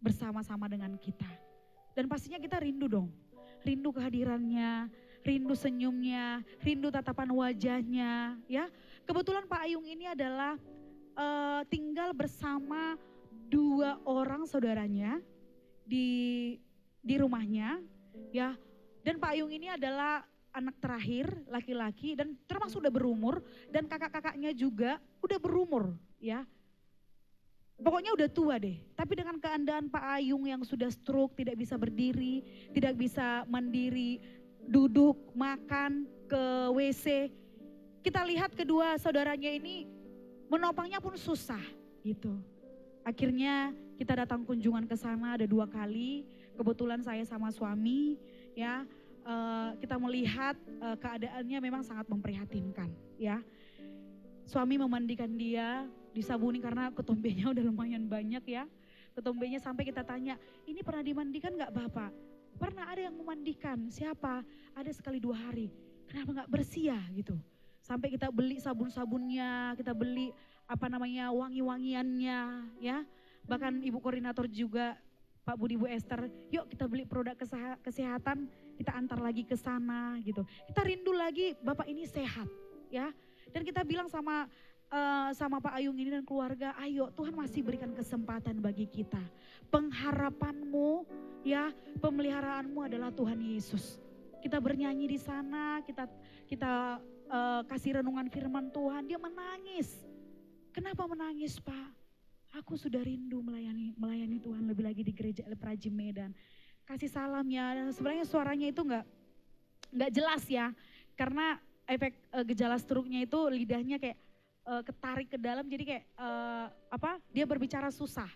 bersama-sama dengan kita. Dan pastinya kita rindu dong, rindu kehadirannya, rindu senyumnya, rindu tatapan wajahnya, ya. Kebetulan Pak Ayung ini adalah tinggal bersama 2 orang saudaranya di rumahnya, ya. Dan Pak Ayung ini adalah anak terakhir laki-laki dan termasuk udah berumur, dan kakak-kakaknya juga udah berumur, ya. Pokoknya udah tua deh. Tapi dengan keadaan Pak Ayung yang sudah stroke, tidak bisa berdiri, tidak bisa mandiri, duduk, makan, ke WC. Kita lihat kedua saudaranya ini menopangnya pun susah gitu. Akhirnya kita datang kunjungan ke sana ada 2 kali. Kebetulan saya sama suami, ya, kita melihat keadaannya memang sangat memprihatinkan, ya. Suami memandikan dia, disabuni karena ketombenya udah lumayan banyak, ya. Ketombenya sampai kita tanya, ini pernah dimandikan gak Bapak? Pernah, ada yang memandikan. Siapa? Ada sekali 2 hari. Kenapa gak bersih ya gitu. Sampai kita beli sabun-sabunnya, kita beli wangi-wangiannya, ya. Bahkan Ibu Koordinator juga, Pak Budi, Bu Esther, yuk kita beli produk kesehatan, kita antar lagi ke sana gitu. Kita rindu lagi Bapak ini sehat, ya. Dan kita bilang sama Pak Ayung ini dan keluarga, ayo Tuhan masih berikan kesempatan bagi kita. Pengharapanmu, ya, pemeliharaanmu adalah Tuhan Yesus. Kita bernyanyi di sana, kita kasih renungan firman Tuhan, dia menangis. Kenapa menangis, Pak? Aku sudah rindu melayani Tuhan lebih lagi di gereja El Prajim Medan. Kasih salam ya. Sebenarnya suaranya itu nggak jelas ya, karena efek gejala stroke-nya itu lidahnya kayak ketarik ke dalam, jadi kayak dia berbicara susah,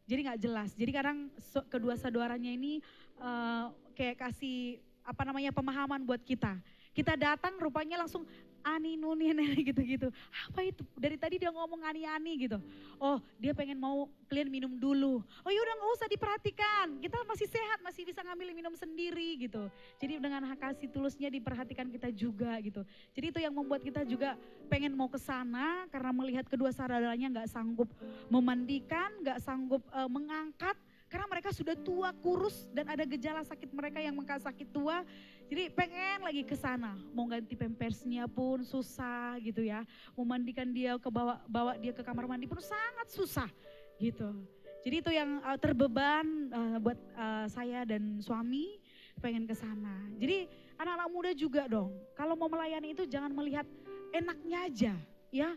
jadi nggak jelas. Jadi kadang kedua saudaranya ini kayak kasih pemahaman buat kita. Kita datang rupanya langsung ani nuni gitu-gitu. Apa itu? Dari tadi dia ngomong ani-ani gitu. Oh, dia pengen mau kalian minum dulu. Oh ya udah nggak usah diperhatikan. Kita masih sehat, masih bisa ngambil minum sendiri gitu. Jadi dengan kasih tulusnya diperhatikan kita juga gitu. Jadi itu yang membuat kita juga pengen mau ke sana karena melihat kedua saudaranya nggak sanggup memandikan, nggak sanggup mengangkat. Karena mereka sudah tua, kurus, dan ada gejala sakit mereka yang sakit tua. Jadi pengen lagi ke sana, mau ganti pampersnya pun susah gitu ya. Mau mandikan dia, bawa dia ke kamar mandi pun sangat susah gitu. Jadi itu yang terbeban buat saya dan suami. pengen ke sana. Jadi anak-anak muda juga dong, kalau mau melayani itu jangan melihat enaknya aja ya.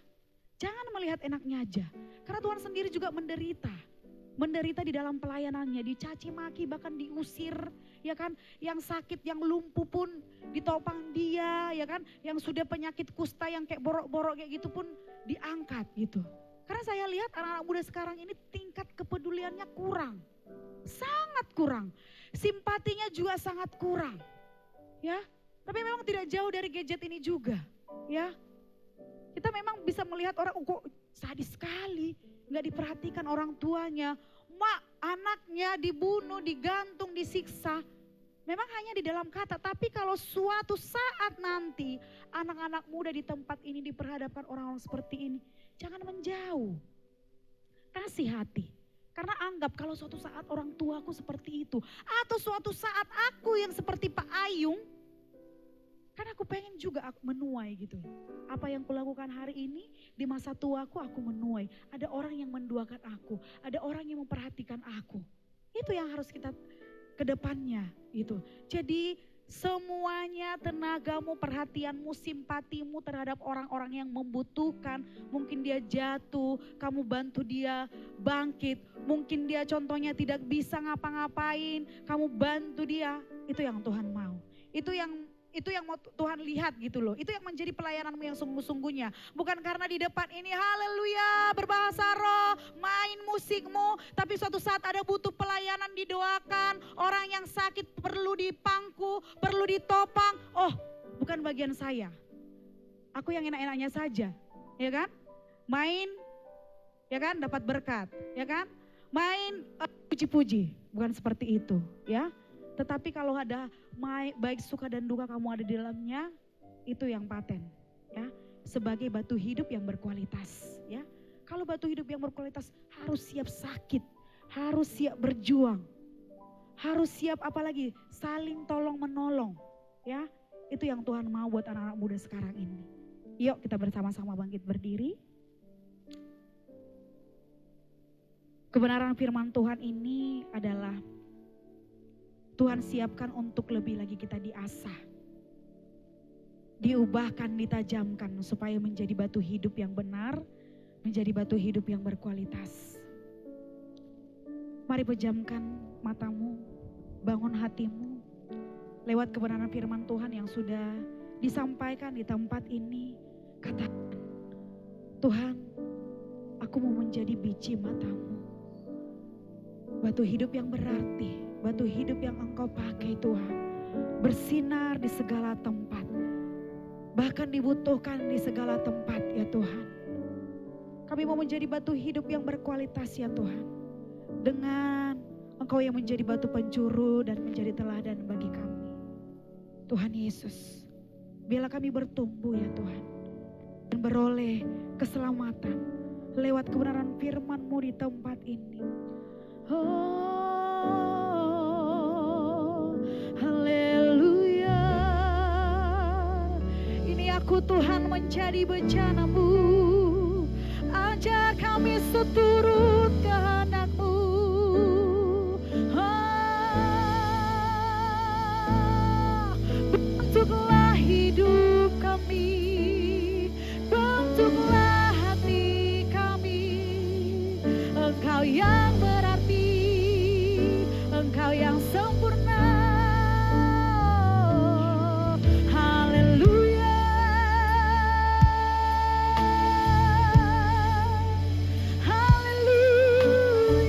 Jangan melihat enaknya aja. Karena Tuhan sendiri juga menderita. Menderita di dalam pelayanannya, dicaci maki bahkan diusir ya kan. Yang sakit, yang lumpuh pun ditopang dia ya kan. Yang sudah penyakit kusta yang kayak borok-borok kayak gitu pun diangkat gitu. Karena saya lihat anak-anak muda sekarang ini tingkat kepeduliannya kurang. Sangat kurang. Simpatinya juga sangat kurang. Ya, tapi memang tidak jauh dari gadget ini juga, ya. Kita memang bisa melihat orang kok sadis sekali, nggak diperhatikan orang tuanya, anaknya dibunuh, digantung, disiksa. Memang hanya di dalam kata, tapi kalau suatu saat nanti anak-anak muda di tempat ini diperhadapkan orang-orang seperti ini, jangan menjauh, kasih hati. Karena anggap kalau suatu saat orang tuaku seperti itu. Atau suatu saat aku yang seperti Pak Ayung. Kan aku pengen juga menuai gitu. Apa yang kulakukan hari ini di masa tuaku aku menuai. Ada orang yang menduakan aku. Ada orang yang memperhatikan aku. Itu yang harus kita ke depannya gitu. Jadi semuanya tenagamu, perhatianmu, simpatimu terhadap orang-orang yang membutuhkan. Mungkin dia jatuh, kamu bantu dia bangkit. Mungkin dia contohnya tidak bisa ngapa-ngapain, kamu bantu dia. Itu yang Tuhan mau. Itu yang mau Tuhan lihat gitu loh. Itu yang menjadi pelayananmu yang sungguh-sungguhnya. Bukan karena di depan ini haleluya berbahasa roh, main musikmu. Tapi suatu saat ada butuh pelayanan didoakan. Orang yang sakit perlu dipangku, perlu ditopang. Oh bukan bagian saya. Aku yang enak-enaknya saja. Ya kan? Main, ya kan, dapat berkat. Ya kan? Main puji-puji. Bukan seperti itu ya. Tetapi kalau ada baik suka dan duka kamu ada di dalamnya, itu yang paten ya. Sebagai batu hidup yang berkualitas ya. Kalau batu hidup yang berkualitas harus siap sakit, harus siap berjuang, harus siap apalagi saling tolong menolong ya. Itu yang Tuhan mau buat anak-anak muda sekarang ini. Yuk kita bersama-sama bangkit berdiri. Kebenaran firman Tuhan ini adalah Tuhan siapkan untuk lebih lagi kita diasah, diubahkan, ditajamkan supaya menjadi batu hidup yang benar, menjadi batu hidup yang berkualitas. Mari pejamkan matamu, bangun hatimu lewat kebenaran firman Tuhan yang sudah disampaikan di tempat ini. Katakan, Tuhan, aku mau menjadi biji matamu, batu hidup yang berarti, batu hidup yang Engkau pakai Tuhan. Bersinar di segala tempat. Bahkan dibutuhkan di segala tempat ya Tuhan. Kami mau menjadi batu hidup yang berkualitas ya Tuhan. Dengan Engkau yang menjadi batu penjuru dan menjadi teladan bagi kami. Tuhan Yesus, biarlah kami bertumbuh ya Tuhan. Dan beroleh keselamatan lewat kebenaran firman-Mu di tempat ini. Haleluya. Ini aku Tuhan menjadi bencana-Mu. Ajar kami seturut kehendak-Mu. Bentuklah hidup kami. Bentuklah hati kami. Engkau yang berarti, Engkau yang sempurna. Haleluya. Haleluya.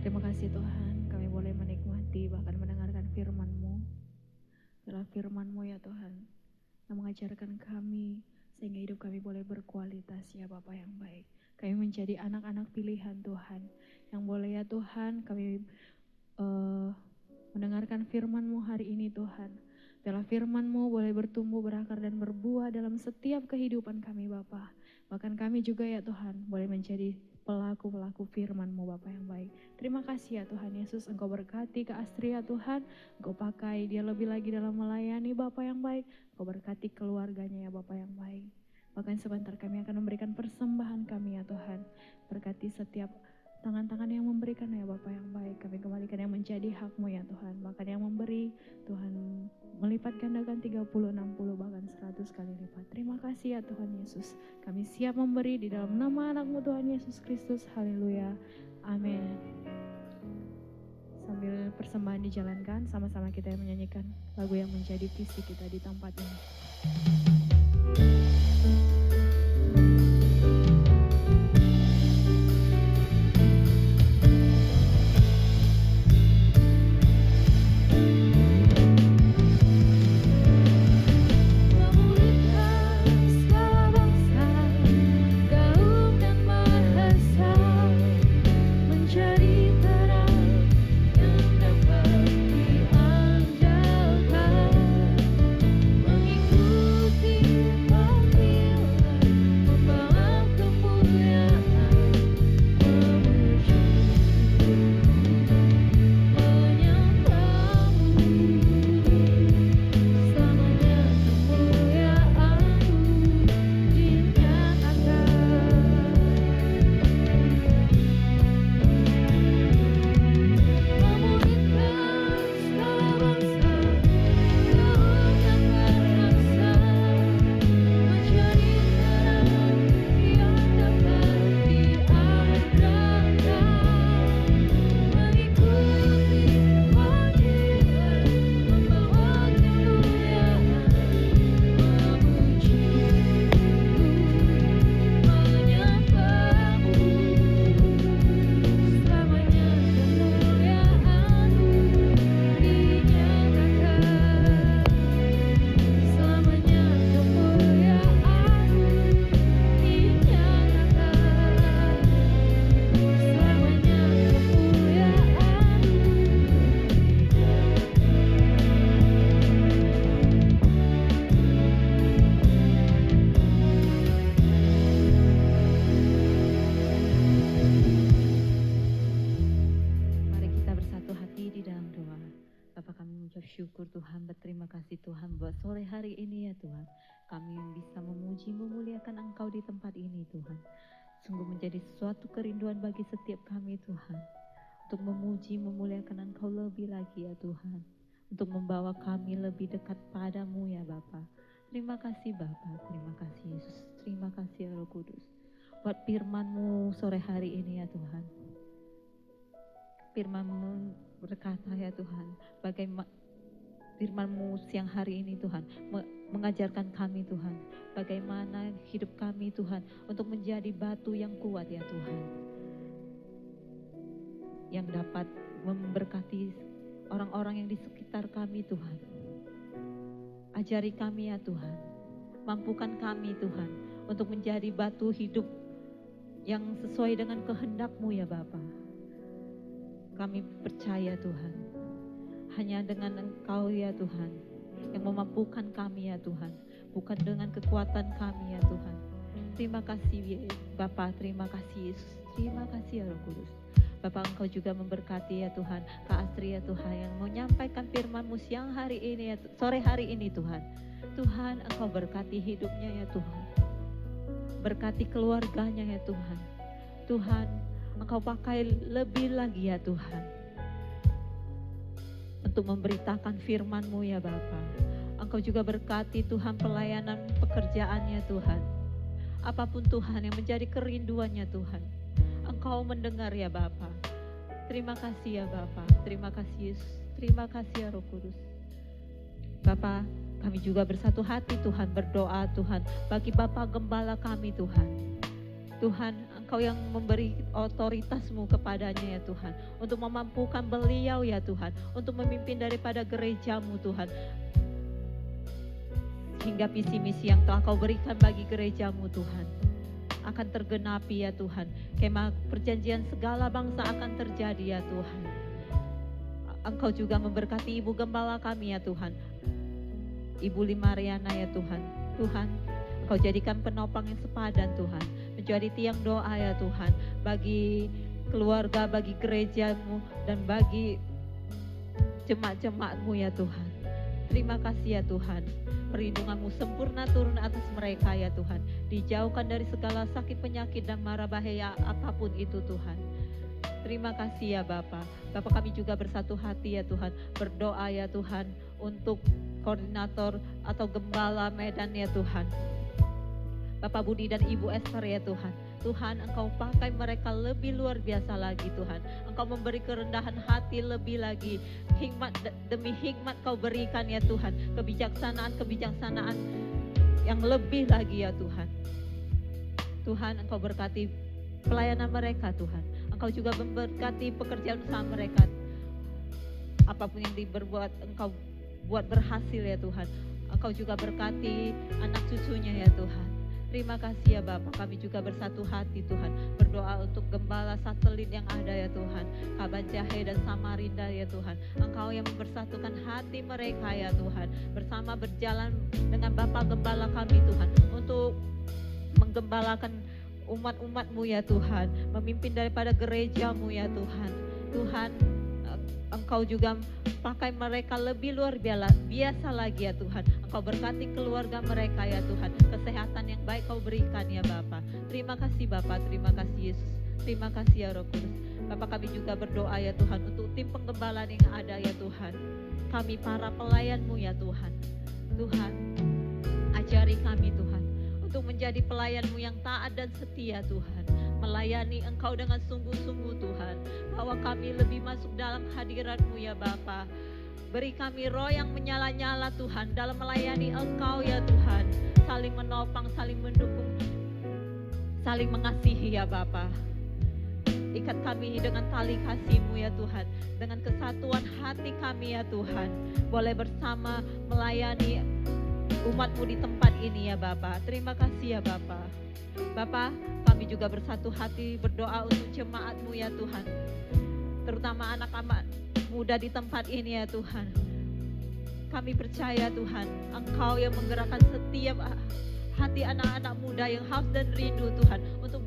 Terima kasih Tuhan, kami boleh menikmati bahkan mendengarkan firman-Mu. Adalah firman-Mu ya Tuhan, yang mengajarkan kami sehingga hidup kami boleh berkualitas ya Bapa yang baik. Kami menjadi anak-anak pilihan Tuhan, yang boleh ya Tuhan kami mendengarkan firman-Mu hari ini Tuhan. Biarlah firman-Mu boleh bertumbuh, berakar dan berbuah dalam setiap kehidupan kami Bapa. Bahkan kami juga ya Tuhan boleh menjadi pelaku-pelaku firman-Mu Bapa yang baik. Terima kasih ya Tuhan Yesus, Engkau berkati Kak Astri ya Tuhan. Engkau pakai dia lebih lagi dalam melayani Bapa yang baik. Engkau berkati keluarganya ya Bapa yang baik. Bahkan sebentar kami akan memberikan persembahan kami ya Tuhan. Berkati setiap tangan-tangan yang memberikan ya Bapa yang baik. Kami kembalikan yang menjadi hak-Mu ya Tuhan. Bahkan yang memberi Tuhan melipat gandakan 30, 60 bahkan 100 kali lipat. Terima kasih ya Tuhan Yesus. Kami siap memberi di dalam nama anak-Mu Tuhan Yesus Kristus. Haleluya. Amin. Sambil persembahan dijalankan, sama-sama kita yang menyanyikan lagu yang menjadi visi kita di tempat ini. Syukur Tuhan, berterima kasih Tuhan buat sore hari ini ya Tuhan. Kami yang bisa memuji, memuliakan Engkau di tempat ini Tuhan. Sungguh menjadi suatu kerinduan bagi setiap kami Tuhan. Untuk memuji, memuliakan Engkau lebih lagi ya Tuhan. Untuk membawa kami lebih dekat padamu ya Bapa. Terima kasih Bapa, terima kasih Yesus. Terima kasih ya Roh Kudus. Buat firman-Mu sore hari ini ya Tuhan. Firman-Mu berkata ya Tuhan, bagaimana firman-Mu siang hari ini Tuhan mengajarkan kami Tuhan, bagaimana hidup kami Tuhan untuk menjadi batu yang kuat ya Tuhan, yang dapat memberkati orang-orang yang di sekitar kami Tuhan. Ajari kami ya Tuhan, mampukan kami Tuhan untuk menjadi batu hidup yang sesuai dengan kehendak-Mu ya Bapa. Kami percaya Tuhan, hanya dengan Engkau ya Tuhan, yang memampukan kami ya Tuhan, bukan dengan kekuatan kami ya Tuhan. Terima kasih Bapa, terima kasih Yesus, terima kasih ya Roh Kudus. Bapa, Engkau juga memberkati ya Tuhan, Kak Astri ya Tuhan, yang menyampaikan firman-Mu siang hari ini ya, sore hari ini Tuhan. Tuhan, Engkau berkati hidupnya ya Tuhan, berkati keluarganya ya Tuhan. Tuhan, Engkau pakai lebih lagi ya Tuhan, untuk memberitakan firman-Mu ya Bapa. Engkau juga berkati Tuhan pelayanan pekerjaannya Tuhan. Apapun Tuhan yang menjadi kerinduannya Tuhan, Engkau mendengar ya Bapa. Terima kasih ya Bapa, terima kasih Yesus, terima kasih ya Roh Kudus. Bapa, kami juga bersatu hati Tuhan berdoa Tuhan bagi Bapa Gembala kami Tuhan. Tuhan, Engkau yang memberi otoritas-Mu kepadanya ya Tuhan, untuk memampukan beliau ya Tuhan, untuk memimpin daripada gereja-Mu Tuhan, hingga visi misi yang telah Kau berikan bagi gereja-Mu Tuhan akan tergenapi ya Tuhan. Kemah perjanjian segala bangsa akan terjadi ya Tuhan. Engkau juga memberkati Ibu Gembala kami ya Tuhan, Ibu Limariana ya Tuhan. Tuhan, Engkau jadikan penopang yang sepadan Tuhan, menjadi tiang doa ya Tuhan, bagi keluarga, bagi gereja-Mu, dan bagi jemaat-jemaat-Mu ya Tuhan. Terima kasih ya Tuhan, perlindungan-Mu sempurna turun atas mereka ya Tuhan, dijauhkan dari segala sakit penyakit dan mara bahaya apapun itu Tuhan. Terima kasih ya Bapa. Bapa, kami juga bersatu hati ya Tuhan, berdoa ya Tuhan untuk koordinator atau gembala Medan ya Tuhan, Bapak Budi dan Ibu Esther ya Tuhan. Tuhan, Engkau pakai mereka lebih luar biasa lagi Tuhan. Engkau memberi kerendahan hati lebih lagi. Hikmat demi hikmat Kau berikan ya Tuhan. Kebijaksanaan yang lebih lagi ya Tuhan. Tuhan, Engkau berkati pelayanan mereka Tuhan. Engkau juga memberkati pekerjaan usaha mereka. Apapun yang diberbuat, Engkau buat berhasil ya Tuhan. Engkau juga berkati anak cucunya ya Tuhan. Terima kasih ya Bapak, kami juga bersatu hati Tuhan, berdoa untuk gembala satelit yang ada ya Tuhan, Kaban Jahe dan Samarinda ya Tuhan. Engkau yang mempersatukan hati mereka ya Tuhan, bersama berjalan dengan Bapak Gembala kami Tuhan, untuk menggembalakan umat-umat-Mu ya Tuhan, memimpin daripada gereja-Mu ya Tuhan. Tuhan, Engkau juga pakai mereka lebih luar biasa lagi ya Tuhan. Engkau berkati keluarga mereka ya Tuhan, kesehatan yang baik Kau berikan ya Bapa. Terima kasih Bapa, terima kasih Yesus, terima kasih ya Roh Kudus. Bapa, kami juga berdoa ya Tuhan untuk tim penggembalaan yang ada ya Tuhan. Kami para pelayan-Mu ya Tuhan. Tuhan, ajari kami Tuhan untuk menjadi pelayan-Mu yang taat dan setia Tuhan, melayani Engkau dengan sungguh-sungguh Tuhan, bahwa kami lebih masuk dalam hadirat-Mu ya Bapa. Beri kami roh yang menyala-nyala Tuhan dalam melayani Engkau ya Tuhan, saling menopang, saling mendukung, saling mengasihi ya Bapa. Ikat kami dengan tali kasih-Mu ya Tuhan, dengan kesatuan hati kami ya Tuhan, boleh bersama melayani umat-Mu di tempat ini ya Bapa. Terima kasih ya Bapa. Bapa, kami juga bersatu hati berdoa untuk jemaat-Mu ya Tuhan, terutama anak-anak muda di tempat ini ya Tuhan. Kami percaya Tuhan, Engkau yang menggerakkan setiap hati anak-anak muda yang haus dan rindu Tuhan untuk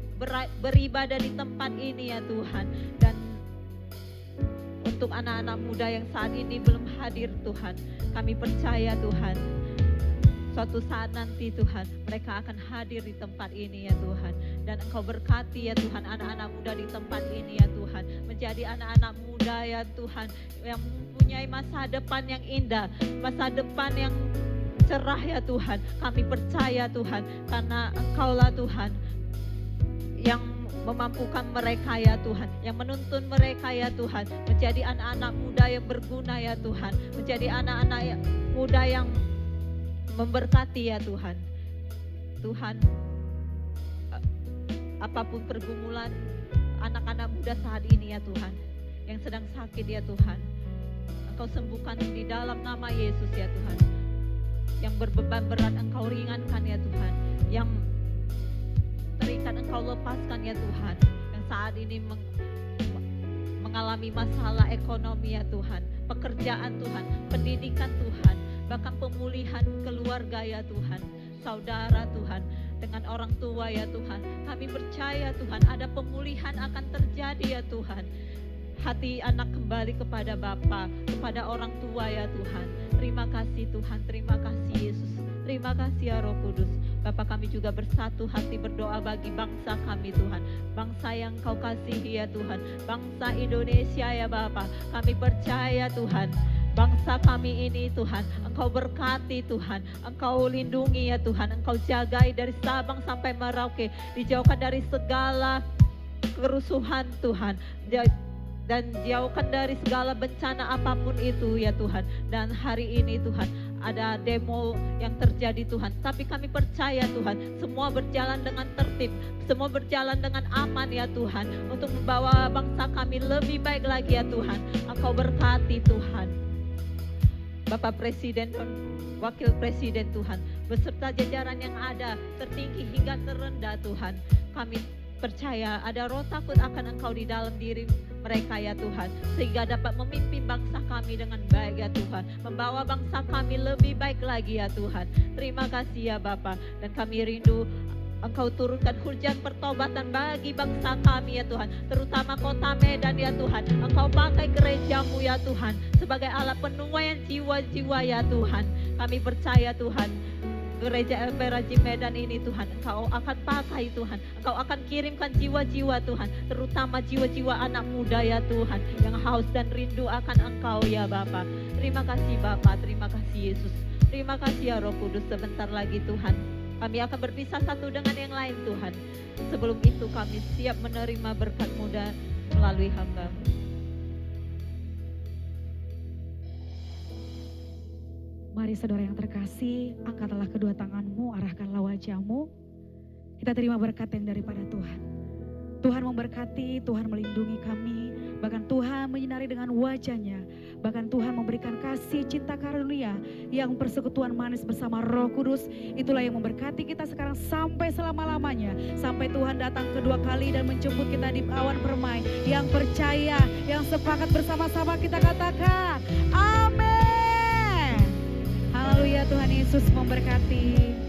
beribadah di tempat ini ya Tuhan. Dan untuk anak-anak muda yang saat ini belum hadir Tuhan, kami percaya Tuhan, suatu saat nanti Tuhan, mereka akan hadir di tempat ini ya Tuhan. Dan Engkau berkati ya Tuhan anak-anak muda di tempat ini ya Tuhan, menjadi anak-anak muda ya Tuhan, yang mempunyai masa depan yang indah, masa depan yang cerah ya Tuhan. Kami percaya Tuhan, karena Engkaulah Tuhan yang memampukan mereka ya Tuhan, yang menuntun mereka ya Tuhan, menjadi anak-anak muda yang berguna ya Tuhan, menjadi anak-anak muda yang memberkati ya Tuhan. Tuhan, apapun pergumulan anak-anak muda saat ini ya Tuhan, yang sedang sakit ya Tuhan, Engkau sembuhkan di dalam nama Yesus ya Tuhan. Yang berbeban berat Engkau ringankan ya Tuhan, yang terikat Engkau lepaskan ya Tuhan, yang saat ini mengalami masalah ekonomi ya Tuhan, pekerjaan Tuhan, pendidikan Tuhan, bahkan pemulihan keluarga ya Tuhan, saudara Tuhan, dengan orang tua ya Tuhan. Kami percaya Tuhan, ada pemulihan akan terjadi ya Tuhan. Hati anak kembali kepada Bapa, kepada orang tua ya Tuhan. Terima kasih Tuhan, terima kasih Yesus, terima kasih ya Roh Kudus. Bapa, kami juga bersatu hati berdoa bagi bangsa kami Tuhan, bangsa yang Kau kasihi ya Tuhan, bangsa Indonesia ya Bapa. Kami percaya Tuhan, bangsa kami ini Tuhan, Engkau berkati Tuhan, Engkau lindungi ya Tuhan, Engkau jagai dari Sabang sampai Merauke, dijauhkan dari segala kerusuhan Tuhan, dan jauhkan dari segala bencana apapun itu ya Tuhan. Dan hari ini Tuhan, ada demo yang terjadi Tuhan. Tapi kami percaya Tuhan, semua berjalan dengan tertib, semua berjalan dengan aman ya Tuhan, untuk membawa bangsa kami lebih baik lagi ya Tuhan. Engkau berkati Tuhan Bapak Presiden dan Wakil Presiden Tuhan, beserta jajaran yang ada, tertinggi hingga terendah Tuhan. Kami percaya ada roh takut akan Engkau di dalam diri mereka ya Tuhan, sehingga dapat memimpin bangsa kami dengan baik ya Tuhan, membawa bangsa kami lebih baik lagi ya Tuhan. Terima kasih ya Bapa, dan kami rindu Engkau turunkan hujan pertobatan bagi bangsa kami ya Tuhan, terutama kota Medan ya Tuhan. Engkau pakai gerejamu ya Tuhan sebagai alat penuaian jiwa-jiwa ya Tuhan. Kami percaya Tuhan, gereja LPRJ Medan ini Tuhan, Engkau akan pakai Tuhan, Engkau akan kirimkan jiwa-jiwa Tuhan, terutama jiwa-jiwa anak muda ya Tuhan, yang haus dan rindu akan Engkau ya Bapa. Terima kasih Bapa, terima kasih Yesus, terima kasih ya Roh Kudus. Sebentar lagi Tuhan, kami akan berpisah satu dengan yang lain Tuhan. Sebelum itu kami siap menerima berkat muda melalui hamba-Mu. Mari saudara yang terkasih, angkatlah kedua tanganmu, arahkanlah wajahmu. Kita terima berkat yang daripada Tuhan. Tuhan memberkati, Tuhan melindungi kami, bahkan Tuhan menyinari dengan wajahnya, bahkan Tuhan memberikan kasih cinta karunia yang persekutuan manis bersama Roh Kudus. Itulah yang memberkati kita sekarang sampai selama-lamanya, sampai Tuhan datang kedua kali dan menjemput kita di awan permai. Yang percaya, yang sepakat bersama-sama kita katakan amin. Haleluya, Tuhan Yesus memberkati.